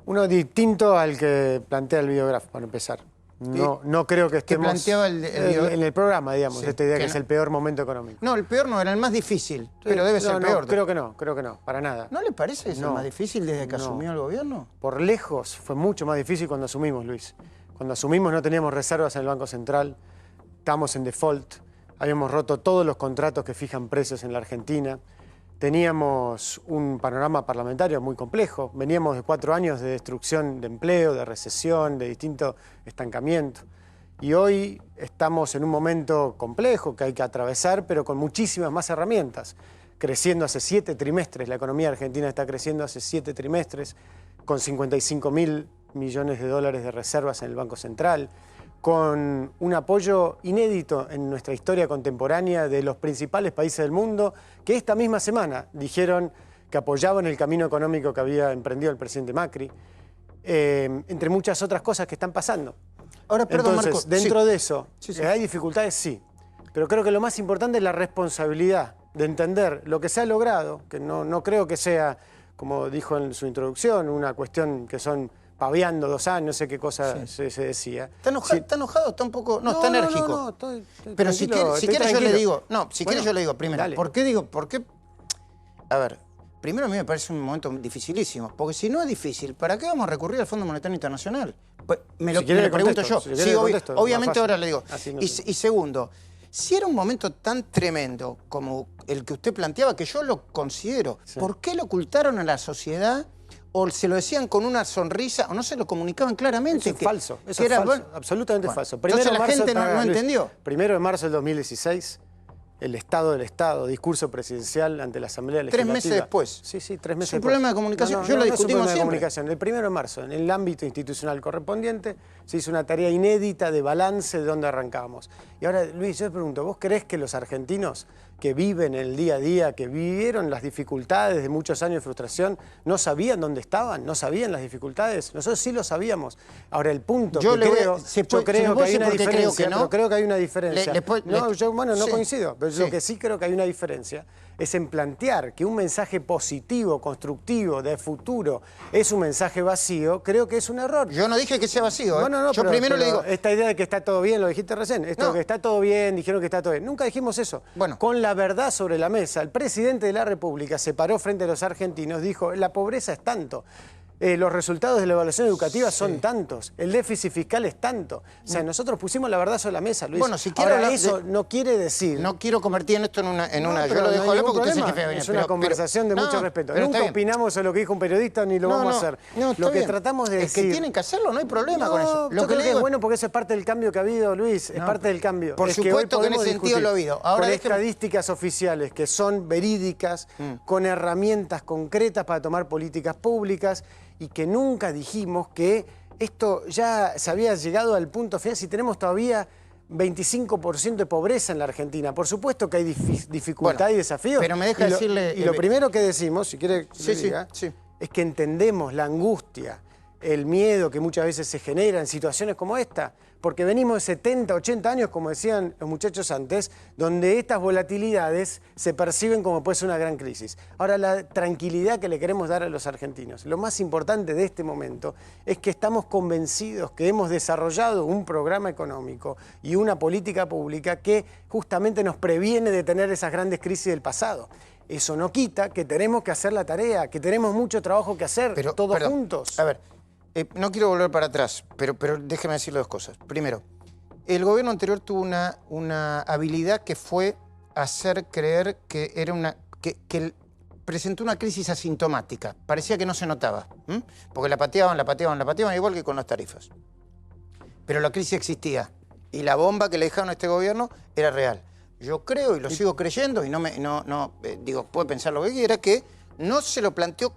H: Uno distinto al que plantea el videógrafo, para empezar. No creo que estemos...
A: ¿Qué planteaba
H: en el programa, digamos,
A: sí,
H: esta idea que
A: no,
H: es el peor momento económico.
A: No, el peor no, era el más difícil, pero debe ser peor.
H: Creo que no, para nada.
A: ¿No le parece que es el más difícil desde que asumió el gobierno?
H: Por lejos fue mucho más difícil cuando asumimos, Luis. Cuando asumimos no teníamos reservas en el Banco Central, estábamos en default, habíamos roto todos los contratos que fijan precios en la Argentina, teníamos un panorama parlamentario muy complejo, veníamos de 4 años de destrucción de empleo, de recesión, de distinto estancamiento. Y hoy estamos en un momento complejo que hay que atravesar, pero con muchísimas más herramientas. Creciendo hace 7 trimestres, la economía argentina está creciendo hace 7 trimestres, con $55.000 millones de reservas en el Banco Central, con un apoyo inédito en nuestra historia contemporánea de los principales países del mundo, que esta misma semana dijeron que apoyaban el camino económico que había emprendido el presidente Macri, entre muchas otras cosas que están pasando.
A: Ahora, perdón,
H: entonces,
A: Marcos,
H: dentro de eso,
A: sí.
H: ¿hay dificultades? Sí. Pero creo que lo más importante es la responsabilidad de entender lo que se ha logrado, que no creo que sea, como dijo en su introducción, una cuestión que son paviando 2 años, no sé qué cosa se decía.
A: ¿Está enojado? ¿Está un poco...? No, está enérgico.
H: No, estoy
A: pero si quiere yo le digo... No, si quiere yo le digo primero.
H: Dale.
A: ¿Por qué digo? Porque... A ver, primero a mí me parece un momento dificilísimo, porque si no es difícil, ¿para qué vamos a recurrir al Fondo Monetario Internacional? Pues me lo pregunto yo. Sí, obviamente ahora le digo. Y segundo, si era un momento tan tremendo como el que usted planteaba, que yo lo considero, ¿por qué lo ocultaron a la sociedad? O se lo decían con una sonrisa, o no se lo comunicaban claramente.
H: Eso es falso, eso es falso, absolutamente falso.
A: Entonces la gente no entendió.
H: 1 de marzo del 2016, el Estado del Estado, discurso presidencial ante la Asamblea Legislativa.
A: 3 meses después.
H: Sí, 3 meses después.
A: ¿Es un problema de comunicación? Yo lo discutimos
H: no es un problema de
A: siempre.
H: comunicación. El 1 de marzo, en el ámbito institucional correspondiente, se hizo una tarea inédita de balance de dónde arrancábamos. Y ahora, Luis, yo te pregunto, ¿vos creés que los argentinos que viven el día a día, que vivieron las dificultades de muchos años de frustración, no sabían dónde estaban, no sabían las dificultades? Nosotros sí lo sabíamos. Ahora, el punto
A: yo
H: creo que hay una diferencia, pero creo que hay una diferencia. No coincido, pero lo que sí creo que hay una diferencia es en plantear que un mensaje positivo, constructivo, de futuro, es un mensaje vacío, creo que es un error.
A: Yo no dije que sea vacío. Yo
H: pero,
A: primero le digo...
H: Esta idea de que está todo bien, lo dijiste recién, esto que está todo bien, dijeron que está todo bien. Nunca dijimos eso.
A: Bueno.
H: Con la verdad sobre la mesa, el presidente de la República se paró frente a los argentinos, dijo, la pobreza es tanto. Los resultados de la evaluación educativa son tantos, el déficit fiscal es tanto. O sea, nosotros pusimos la verdad sobre la mesa, Luis.
A: Bueno, si quiero
H: ahora, eso no quiere decir...
A: No quiero convertir en esto en una... yo lo dejo hablar porque usted es el jefe de gabinete.
H: Es una conversación de mucho respeto. Nunca opinamos sobre lo que dijo un periodista ni lo vamos a hacer. Lo que tratamos de decir...
A: Es que tienen que hacerlo, no hay problema con eso.
H: Yo creo que es bueno porque eso es parte del cambio que ha habido, Luis. Es parte del cambio.
A: Por supuesto que en ese sentido lo ha habido.
H: Con estadísticas oficiales que son verídicas, con herramientas concretas para tomar políticas públicas, y que nunca dijimos que esto ya se había llegado al punto final, si tenemos todavía 25% de pobreza en la Argentina. Por supuesto que hay dificultad y desafíos.
A: Pero me deja decirle...
H: Y lo primero que decimos, si quiere que diga, es que entendemos la angustia, el miedo que muchas veces se genera en situaciones como esta, porque venimos de 70, 80 años, como decían los muchachos antes, donde estas volatilidades se perciben como puede ser una gran crisis. Ahora, la tranquilidad que le queremos dar a los argentinos, lo más importante de este momento es que estamos convencidos que hemos desarrollado un programa económico y una política pública que justamente nos previene de tener esas grandes crisis del pasado. Eso no quita que tenemos que hacer la tarea, que tenemos mucho trabajo que hacer, todos juntos.
A: A ver, no quiero volver para atrás, pero déjeme decirle 2 cosas. Primero, el gobierno anterior tuvo una habilidad que fue hacer creer que era que presentó una crisis asintomática. Parecía que no se notaba, porque la pateaban, igual que con las tarifas. Pero la crisis existía y la bomba que le dejaron a este gobierno era real. Yo creo y lo sigo creyendo, y digo, puede pensar lo que quiera, que no se lo planteó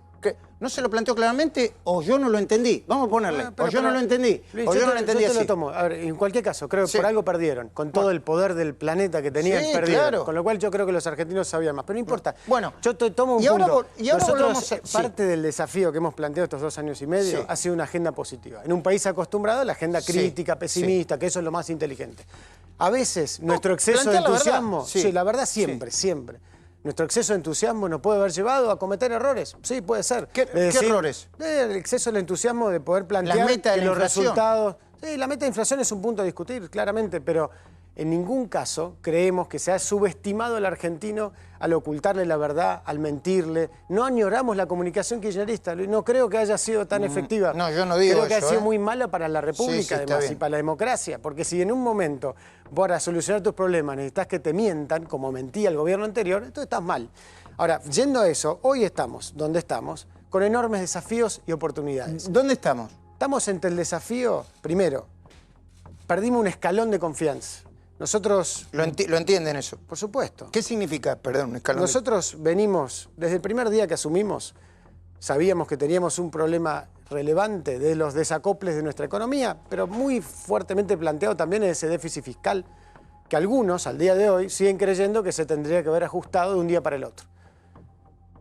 A: claramente, o yo no lo entendí. Vamos a ponerle. O yo no lo entendí.
H: Luis,
A: o yo no lo entendí así.
H: Lo tomo. A ver, en cualquier caso, creo que por algo perdieron. Con todo el poder del planeta que tenían, perdieron. Claro. Con lo cual yo creo que los argentinos sabían más. Pero no importa.
A: Bueno,
H: yo te tomo un punto.
A: Y ahora volvamos
H: parte del desafío que hemos planteado estos 2 años y medio ha sido una agenda positiva. En un país acostumbrado a la agenda crítica, pesimista, que eso es lo más inteligente. A veces nuestro exceso de entusiasmo, la verdad siempre. Nuestro exceso de entusiasmo nos puede haber llevado a cometer errores. Sí, puede ser.
A: ¿Qué errores?
H: El exceso de entusiasmo de poder plantear que los resultados... Sí, la meta de inflación es un punto a discutir, claramente, pero en ningún caso creemos que se ha subestimado al argentino al ocultarle la verdad, al mentirle. No añoramos la comunicación kirchnerista. No creo que haya sido tan efectiva.
A: No, yo no digo
H: Creo que
A: eso,
H: ha sido muy mala para la República, además, y para la democracia. Porque si en un momento, para solucionar tus problemas, necesitas que te mientan, como mentía el gobierno anterior, entonces estás mal. Ahora, yendo a eso, hoy estamos donde estamos, con enormes desafíos y oportunidades.
A: ¿Dónde estamos?
H: Estamos ante el desafío, primero, perdimos un escalón de confianza. Nosotros...
A: ¿Lo entienden eso?
H: Por supuesto.
A: ¿Qué significa, perdón, un escalón?
H: Nosotros venimos, desde el primer día que asumimos, sabíamos que teníamos un problema relevante de los desacoples de nuestra economía, pero muy fuertemente planteado también en ese déficit fiscal, que algunos, al día de hoy, siguen creyendo que se tendría que haber ajustado de un día para el otro.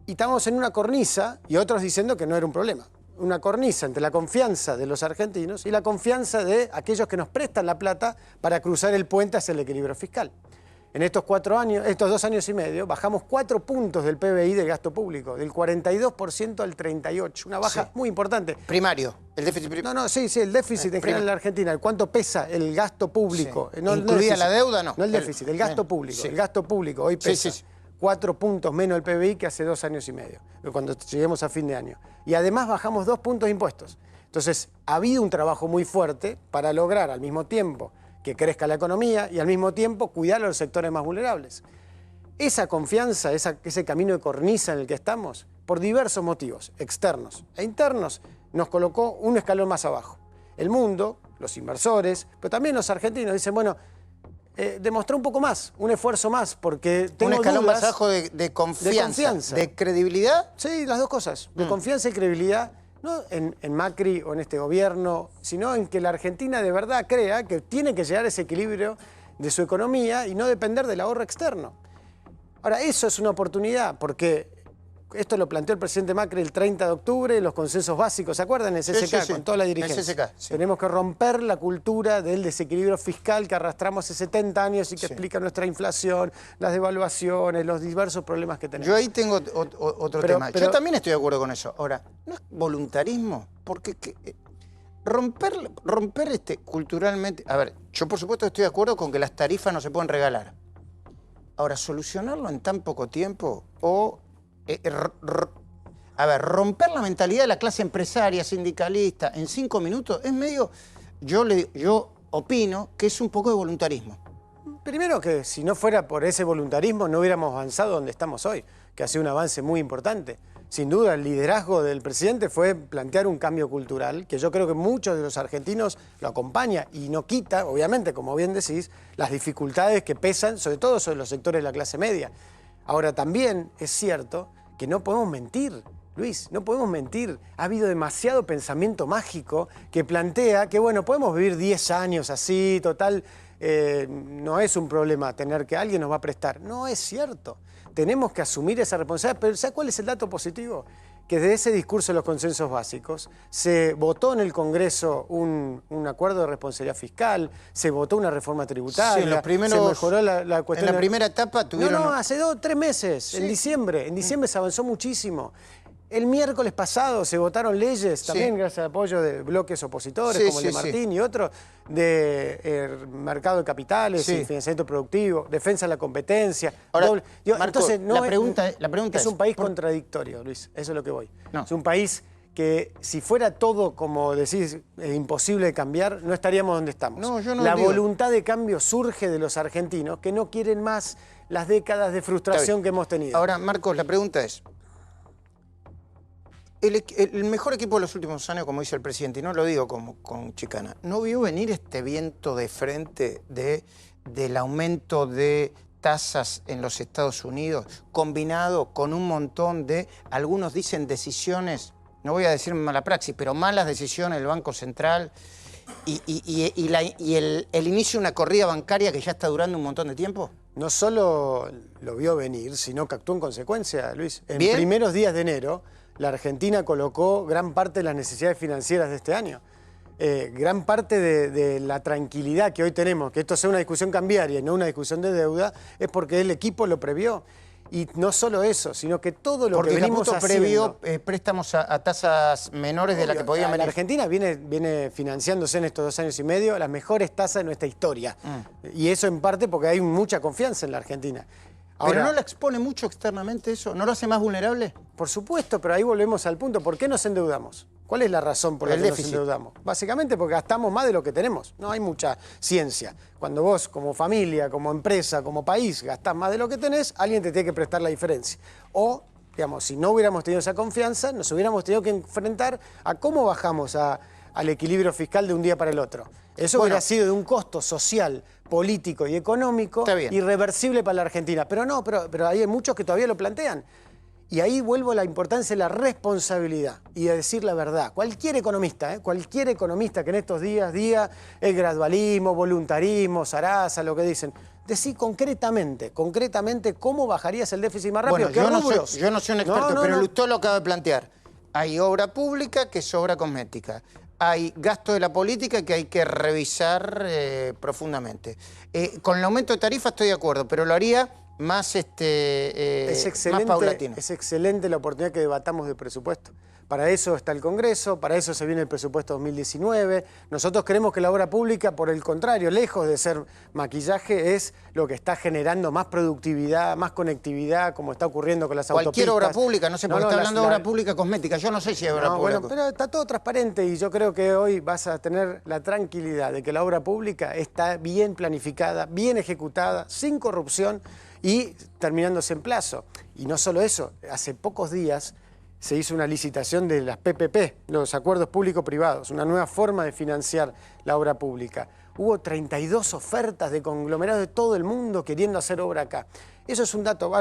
H: Y estamos en una cornisa, y otros diciendo que no era un problema. Una cornisa entre la confianza de los argentinos y la confianza de aquellos que nos prestan la plata para cruzar el puente hacia el equilibrio fiscal. En estos 2 años y medio, bajamos 4 puntos del PBI del gasto público, del 42% al 38%, una baja muy importante.
A: Primario, el déficit primario.
H: El déficit en general en la Argentina, ¿cuánto pesa el gasto público?
A: Sí. ¿Incluida la deuda? No.
H: No el déficit, el gasto público. El gasto público hoy pesa 4 puntos menos el PBI que hace 2 años y medio, cuando lleguemos a fin de año. Y además bajamos 2 puntos de impuestos. Entonces, ha habido un trabajo muy fuerte para lograr al mismo tiempo que crezca la economía y al mismo tiempo cuidar a los sectores más vulnerables. Esa confianza, ese camino de cornisa en el que estamos, por diversos motivos, externos e internos, nos colocó un escalón más abajo. El mundo, los inversores, pero también los argentinos dicen, bueno, demostró un poco más, un esfuerzo más, porque tengo
A: un escalón
H: dudas
A: más abajo de confianza. ¿De credibilidad?
H: Sí, las dos cosas, de confianza y credibilidad. No en Macri o en este gobierno, sino en que la Argentina de verdad crea que tiene que llegar a ese equilibrio de su economía y no depender del ahorro externo. Ahora, eso es una oportunidad, porque esto lo planteó el presidente Macri el 30 de octubre en los consensos básicos, ¿se acuerdan? En CCK, con toda la dirigencia. Tenemos que romper la cultura del desequilibrio fiscal que arrastramos hace 70 años y que explica nuestra inflación, las devaluaciones, los diversos problemas que tenemos.
A: Yo ahí tengo otro tema. Yo también estoy de acuerdo con eso. Ahora, ¿no es voluntarismo? Porque romper culturalmente... A ver, yo por supuesto estoy de acuerdo con que las tarifas no se pueden regalar. Ahora, solucionarlo en tan poco tiempo o... romper la mentalidad de la clase empresaria, sindicalista, en 5 minutos, es medio... Yo opino que es un poco de voluntarismo.
H: Primero que si no fuera por ese voluntarismo no hubiéramos avanzado donde estamos hoy, que ha sido un avance muy importante. Sin duda, el liderazgo del presidente fue plantear un cambio cultural, que yo creo que muchos de los argentinos lo acompaña y no quita, obviamente, como bien decís, las dificultades que pesan, sobre todo sobre los sectores de la clase media. Ahora, también es cierto que no podemos mentir, Luis, no podemos mentir. Ha habido demasiado pensamiento mágico que plantea que, bueno, podemos vivir 10 años así, total, no es un problema tener que alguien nos va a prestar. No es cierto. Tenemos que asumir esa responsabilidad. Pero ¿sabes cuál es el dato positivo? Que de ese discurso de los consensos básicos se votó en el Congreso un acuerdo de responsabilidad fiscal, se votó una reforma tributaria,
A: sí, se mejoró la cuestión. En la primera etapa tuvieron...
H: No, hace 3 meses, sí. En diciembre se avanzó muchísimo. El miércoles pasado se votaron leyes, también gracias al apoyo de bloques opositores, como el de Martín y otros, de mercado de capitales, y financiamiento productivo, defensa de la competencia.
A: Ahora, Marco,
H: entonces,
A: la pregunta
H: es un país contradictorio, Luis, eso es lo que voy. No. Es un país que si fuera todo, como decís, imposible de cambiar, no estaríamos donde estamos.
A: No, yo no
H: La
A: digo.
H: voluntad de cambio surge de los argentinos que no quieren más las décadas de frustración que hemos tenido.
A: Ahora, Marcos, la pregunta es, el mejor equipo de los últimos años, como dice el presidente, y no lo digo con chicana, ¿no vio venir este viento de frente del aumento de tasas en los Estados Unidos, combinado con un montón de, algunos dicen decisiones, no voy a decir mala praxis, pero malas decisiones del Banco Central y el inicio de una corrida bancaria que ya está durando un montón de tiempo?
H: No solo lo vio venir, sino que actuó en consecuencia, Luis. En
A: ¿Bien?
H: primeros días de enero, la Argentina colocó gran parte de las necesidades financieras de este año. Gran parte de la tranquilidad que hoy tenemos, que esto sea una discusión cambiaria y no una discusión de deuda, es porque el equipo lo previó. Y no solo eso, sino que todo lo
A: porque
H: que venimos
A: Caputo
H: haciendo...
A: previó préstamos a tasas menores de las que podían venir.
H: La Argentina viene financiándose en estos 2 años y medio las mejores tasas de nuestra historia. Y eso en parte porque hay mucha confianza en la Argentina. Ahora,
A: ¿pero no la expone mucho externamente eso? ¿No lo hace más vulnerable?
H: Por supuesto, pero ahí volvemos al punto. ¿Por qué nos endeudamos? ¿Cuál es la razón por la
A: El
H: que
A: déficit.
H: nos endeudamos? Básicamente porque gastamos más de lo que tenemos. No hay mucha ciencia. Cuando vos, como familia, como empresa, como país, gastás más de lo que tenés, alguien te tiene que prestar la diferencia. O, digamos, si no hubiéramos tenido esa confianza, nos hubiéramos tenido que enfrentar a cómo bajamos al equilibrio fiscal de un día para el otro. Eso hubiera sido de un costo social, político y económico irreversible para la Argentina. Pero no, pero hay muchos que todavía lo plantean. Y ahí vuelvo a la importancia de la responsabilidad y de decir la verdad. Cualquier economista que en estos días diga el gradualismo, voluntarismo, Sarasa, lo que dicen, decí concretamente cómo bajarías el déficit más rápido.
A: Bueno, yo no soy un experto, pero usted lo acaba de plantear. Hay obra pública que es obra cosmética. Hay gasto de la política que hay que revisar profundamente. Con el aumento de tarifa estoy de acuerdo, pero lo haría más, más paulatino.
H: Es excelente la oportunidad que debatamos de presupuesto. Para eso está el Congreso, para eso se viene el presupuesto 2019. Nosotros creemos que la obra pública, por el contrario, lejos de ser maquillaje, es lo que está generando más productividad, más conectividad, como está ocurriendo con las autopistas.
A: Cualquier obra pública, no sé, porque está hablando de obra pública cosmética. Yo no sé si hay obra pública.
H: Bueno, pero está todo transparente y yo creo que hoy vas a tener la tranquilidad de que la obra pública está bien planificada, bien ejecutada, sin corrupción y terminándose en plazo. Y no solo eso, hace pocos días se hizo una licitación de las PPP, los acuerdos público-privados, una nueva forma de financiar la obra pública. Hubo 32 ofertas de conglomerados de todo el mundo queriendo hacer obra acá. Eso es un dato.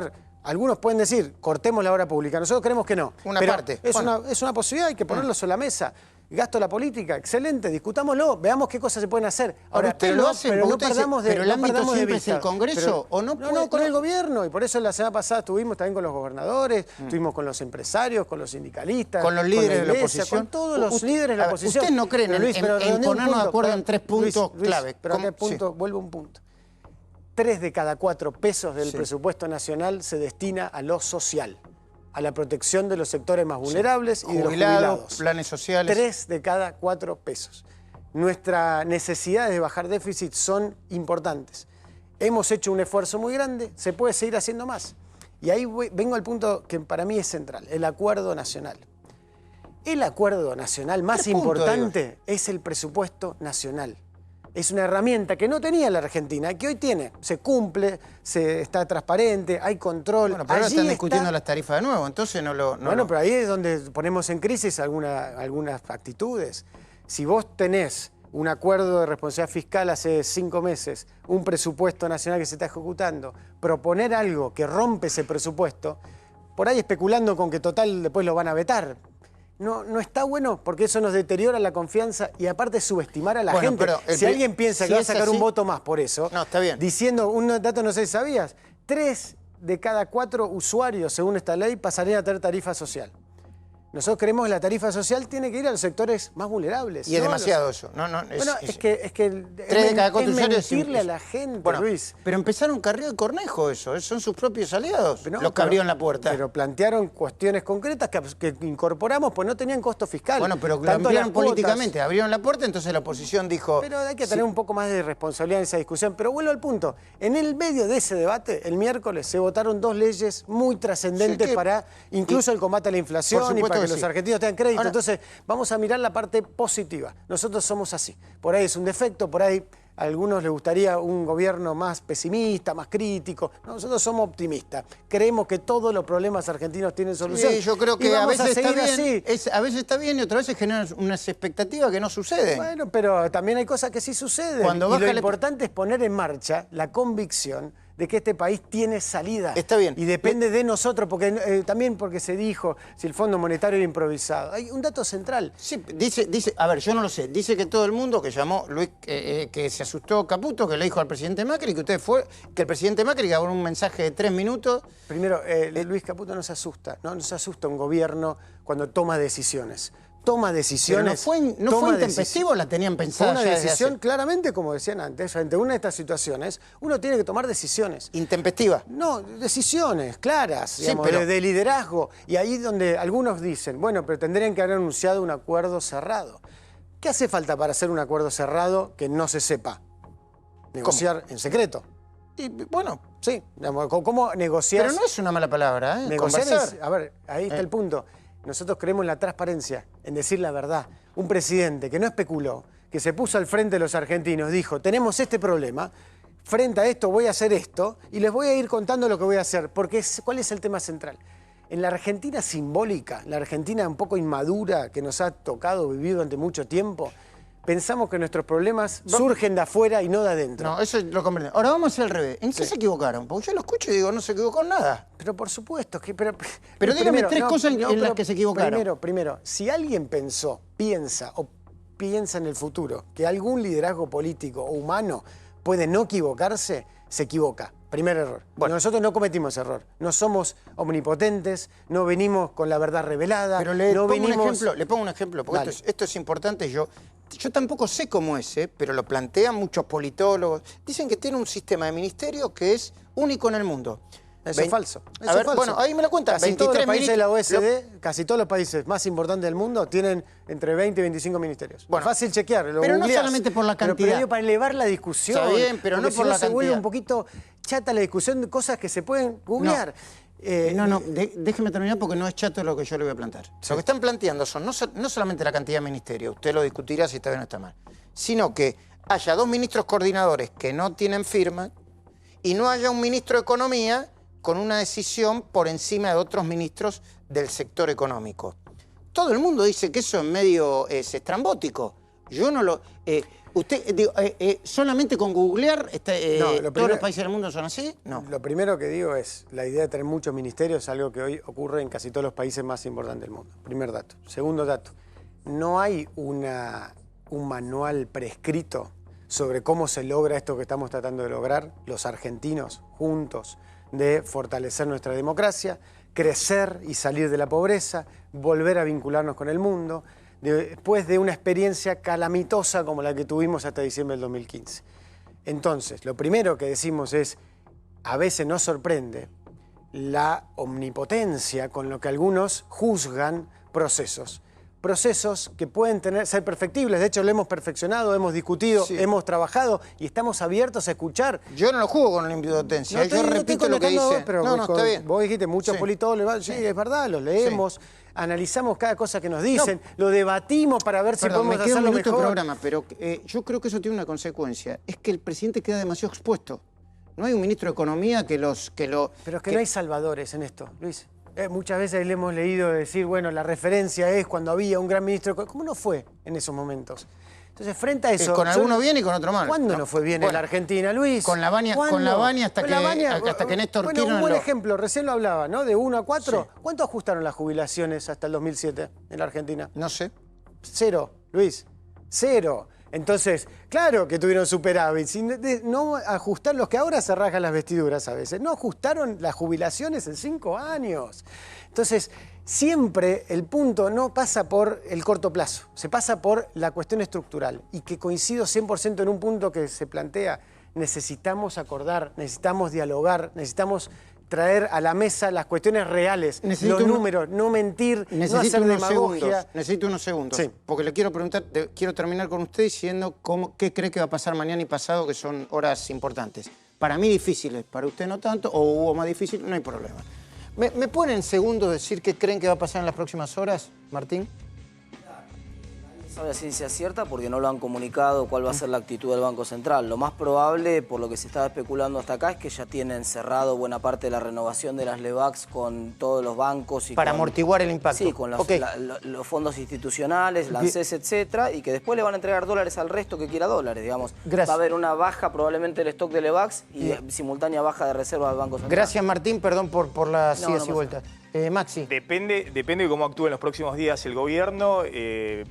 H: Algunos pueden decir, cortemos la obra pública. Nosotros creemos que no.
A: Una parte.
H: Es una posibilidad, hay que ponerlo sobre la mesa. Gasto de la política, excelente, discutámoslo, veamos qué cosas se pueden hacer. Ahora,
A: usted lo hace,
H: pero no perdamos de
A: pero el ámbito
H: de
A: siempre
H: vista.
A: es el Congreso, ¿o no?
H: No, con el gobierno, y por eso la semana pasada estuvimos también con los gobernadores, estuvimos con los empresarios, con los sindicalistas,
A: con los líderes de la oposición,
H: con todos los líderes de la oposición.
A: ¿Ustedes no creen en ponernos de acuerdo en 3 puntos clave?
H: Pero a qué punto, vuelvo a un punto. 3 de cada 4 pesos del presupuesto nacional se destina a lo social, a la protección de los sectores más vulnerables y de los jubilados.
A: Planes sociales.
H: 3 de cada 4 pesos. Nuestras necesidades de bajar déficit son importantes. Hemos hecho un esfuerzo muy grande, se puede seguir haciendo más. Y ahí vengo al punto que para mí es central, el acuerdo nacional. El acuerdo nacional más importante es el presupuesto nacional. Es una herramienta que no tenía la Argentina, que hoy tiene. Se cumple, está transparente, hay control.
A: Bueno, pero ahora están discutiendo las tarifas de nuevo, entonces
H: pero ahí es donde ponemos en crisis algunas actitudes. Si vos tenés un acuerdo de responsabilidad fiscal hace 5 meses, un presupuesto nacional que se está ejecutando, proponer algo que rompe ese presupuesto, por ahí especulando con que total después lo van a vetar. No está bueno porque eso nos deteriora la confianza y aparte subestimar a la gente. Si alguien piensa que va a sacar un voto más por eso,
A: está bien.
H: Diciendo un dato, no sé si sabías, 3 de cada 4 usuarios, según esta ley, pasarían a tener tarifa social. Nosotros creemos que la tarifa social tiene que ir a los sectores más vulnerables.
A: Y es demasiado eso.
H: Es que
A: 3 de cada 4 usuarios
H: mentirle a la gente, Luis.
A: Pero empezaron carreo de cornejo eso. Son sus propios aliados los que abrieron la puerta.
H: Pero plantearon cuestiones concretas que incorporamos, pues no tenían costo fiscal.
A: Bueno, pero lo ampliaron políticamente. Abrieron la puerta, entonces la oposición dijo...
H: Pero hay que tener un poco más de responsabilidad en esa discusión. Pero vuelvo al punto. En el medio de ese debate, el miércoles, se votaron 2 leyes muy trascendentes para incluso el combate a la inflación y para que que los argentinos tengan crédito. Ahora, entonces, vamos a mirar la parte positiva. Nosotros somos así. Por ahí es un defecto, por ahí a algunos les gustaría un gobierno más pesimista, más crítico. Nosotros somos optimistas. Creemos que todos los problemas argentinos tienen solución.
A: Sí, yo creo que a veces está bien y otras veces generan unas expectativas que no suceden.
H: Bueno, pero también hay cosas que sí suceden. Y lo importante es poner en marcha la convicción de que este país tiene salida.
A: Está bien.
H: Y depende de nosotros, porque también porque se dijo si el Fondo Monetario era improvisado. Hay un dato central.
A: Sí, dice, a ver, yo no lo sé, dice que todo el mundo que llamó, Luis, que se asustó Caputo, que le dijo al presidente Macri, que el presidente Macri que habló un mensaje de 3 minutos.
H: Primero, Luis Caputo no se asusta, no se asusta un gobierno cuando toma decisiones. Toma decisiones.
A: Pero no fue intempestivo, la tenían pensada.
H: Fue una decisión, claramente, como decían antes, ante una de estas situaciones, uno tiene que tomar decisiones.
A: ¿Intempestiva?
H: No, decisiones claras, digamos, sí, pero de liderazgo. Y ahí donde algunos dicen, bueno, pero tendrían que haber anunciado un acuerdo cerrado. ¿Qué hace falta para hacer un acuerdo cerrado que no se sepa? Negociar en secreto.
A: Y, bueno,
H: sí. ¿Cómo negociar?
A: Pero no es una mala palabra, ¿eh?
H: Negociar a ver, ahí está el punto. Nosotros creemos en la transparencia, en decir la verdad. Un presidente que no especuló, que se puso al frente de los argentinos, dijo, tenemos este problema, frente a esto voy a hacer esto y les voy a ir contando lo que voy a hacer. Porque ¿cuál es el tema central? En la Argentina simbólica, la Argentina un poco inmadura, que nos ha tocado vivir durante mucho tiempo, pensamos que nuestros problemas surgen de afuera y no de adentro.
A: No, eso lo comprendo. Ahora vamos a hacer al revés. ¿En qué se equivocaron? Porque yo lo escucho y digo, no se equivocó en nada.
H: Pero por supuesto.
A: Pero dígame tres cosas en las que se equivocaron.
H: Primero, si alguien piensa en el futuro que algún liderazgo político o humano puede no equivocarse, se equivoca. Primer error. Bueno, nosotros no cometimos error. No somos omnipotentes, no venimos con la verdad revelada.
A: Pero le pongo un ejemplo, porque esto es importante. Yo tampoco sé cómo es, pero lo plantean muchos politólogos. Dicen que tiene un sistema de ministerio que es único en el mundo.
H: Eso es falso.
A: Eso es falso. Bueno, ahí me lo cuentan.
H: Casi todos los países de la OSD, casi todos los países más importantes del mundo tienen entre 20 y 25 ministerios. Bueno, fácil chequear.
A: Pero no solamente por la cantidad.
H: Pero para elevar la discusión.
A: Está bien, pero no por la cantidad.
H: Se vuelve un poquito chata la discusión de cosas que se pueden googlear.
A: Déjeme terminar porque no es chato lo que yo le voy a plantear. Sí. Lo que están planteando son no solamente la cantidad de ministerios, usted lo discutirá si está bien o está mal, sino que haya 2 ministros coordinadores que no tienen firma y no haya un ministro de Economía con una decisión por encima de otros ministros del sector económico. Todo el mundo dice que eso es medio estrambótico. Yo no lo... solamente con googlear, ¿todos los países del mundo son así? No.
H: Lo primero que digo es, la idea de tener muchos ministerios es algo que hoy ocurre en casi todos los países más importantes del mundo. Primer dato. Segundo dato, no hay un manual prescrito sobre cómo se logra esto que estamos tratando de lograr los argentinos juntos, de fortalecer nuestra democracia, crecer y salir de la pobreza, volver a vincularnos con el mundo, después de una experiencia calamitosa como la que tuvimos hasta diciembre del 2015. Entonces, lo primero que decimos es, a veces nos sorprende la omnipotencia con lo que algunos juzgan procesos. Procesos que pueden ser perfectibles, de hecho lo hemos perfeccionado, hemos discutido, hemos trabajado y estamos abiertos a escuchar.
A: Yo no lo juego con la omnipotencia, yo repito lo que dice.
H: Pero está bien. Vos dijiste, muchos politólogos, sí, es verdad, los leemos, analizamos cada cosa que nos dicen, lo debatimos para ver si podemos hacerlo mejor.
A: Programa, pero yo creo que eso tiene una consecuencia, es que el presidente queda demasiado expuesto. No hay un ministro de Economía que lo...
H: Pero es que no hay salvadores en esto, Luis. Muchas veces le hemos leído decir, bueno, la referencia es cuando había un gran ministro... ¿Cómo no fue en esos momentos? Entonces, frente a eso...
A: Con alguno bien y con otro mal.
H: ¿Cuándo no fue bien en la Argentina, Luis?
A: Con la Baña hasta que Néstor Kirchner...
H: Un buen ejemplo, recién lo hablaba, ¿no? De 1 a 4. Sí. ¿Cuánto ajustaron las jubilaciones hasta el 2007 en la Argentina?
A: No sé.
H: 0, Luis. 0. Entonces, claro que tuvieron superávit, no ajustar los que ahora se rasgan las vestiduras a veces, no ajustaron las jubilaciones en 5 años. Entonces, siempre el punto no pasa por el corto plazo, se pasa por la cuestión estructural. Y que coincido 100% en un punto que se plantea, necesitamos acordar, necesitamos dialogar, necesitamos traer a la mesa las cuestiones reales, los números, no mentir, no hacer demagogia.
A: Necesito unos segundos, porque le quiero preguntar, quiero terminar con usted diciendo qué cree que va a pasar mañana y pasado, que son horas importantes. Para mí difíciles, para usted no tanto, o hubo más difícil, no hay problema. ¿Me pueden en segundos decir qué creen que va a pasar en las próximas horas, Martín?
N: Sabe a ciencia cierta porque no lo han comunicado cuál va a ser la actitud del Banco Central. Lo más probable, por lo que se está especulando hasta acá, es que ya tienen cerrado buena parte de la renovación de las LEVAX con todos los bancos.
A: Para amortiguar el impacto.
N: Sí, con los fondos institucionales, la ANSES, etcétera, y que después le van a entregar dólares al resto que quiera dólares, digamos.
A: Gracias.
N: Va a haber una baja probablemente del stock de LEVAX y simultánea baja de reserva del Banco Central.
A: Gracias, Martín. Perdón por las idas y vueltas. Maxi.
O: Depende de cómo actúe en los próximos días el gobierno.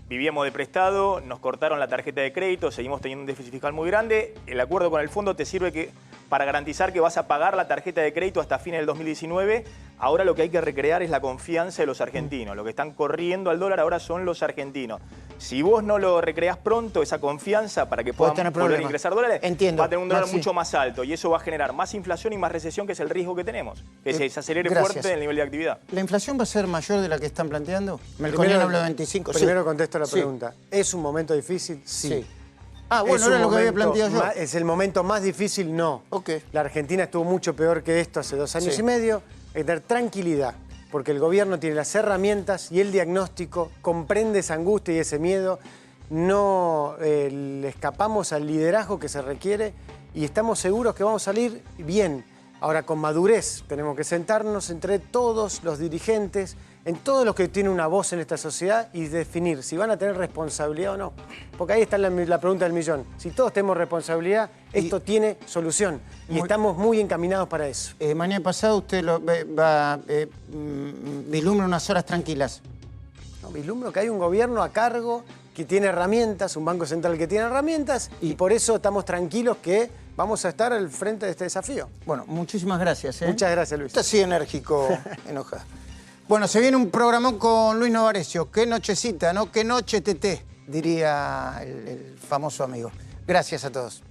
O: Vivíamos de prestado, nos cortaron la tarjeta de crédito, seguimos teniendo un déficit fiscal muy grande. El acuerdo con el fondo te sirve para garantizar que vas a pagar la tarjeta de crédito hasta fines del 2019. Ahora lo que hay que recrear es la confianza de los argentinos. Lo que están corriendo al dólar ahora son los argentinos. Si vos no lo recreas pronto, esa confianza para que puedan volver a ingresar dólares, va a tener un dólar mucho más alto y eso va a generar más inflación y más recesión, que es el riesgo que tenemos, que se desacelere fuerte el nivel de actividad.
A: ¿La inflación va a ser mayor de la que están planteando? Melconian habló de 25.
H: Primero contesto la pregunta. ¿Es un momento difícil? Sí.
A: Ah, bueno, era lo que había planteado yo.
H: ¿Es el momento más difícil? No. La Argentina estuvo mucho peor que esto hace 2 años y medio. Hay que tener tranquilidad, porque el gobierno tiene las herramientas y el diagnóstico, comprende esa angustia y ese miedo. No le escapamos al liderazgo que se requiere y estamos seguros que vamos a salir bien. Ahora, con madurez, tenemos que sentarnos entre todos los dirigentes, en todos los que tienen una voz en esta sociedad y definir si van a tener responsabilidad o no. Porque ahí está la pregunta del millón. Si todos tenemos responsabilidad, esto tiene solución. Y estamos muy encaminados para eso.
A: Mañana pasado usted vislumbra unas horas tranquilas.
H: No, vislumbro que hay un gobierno a cargo que tiene herramientas, un Banco Central que tiene herramientas, y por eso estamos tranquilos que vamos a estar al frente de este desafío.
A: Bueno, muchísimas gracias.
H: Muchas gracias, Luis.
A: Está así enérgico, enojado. Bueno, se viene un programón con Luis Novarecio. Qué nochecita, ¿no? Qué noche teté, diría el famoso amigo. Gracias a todos.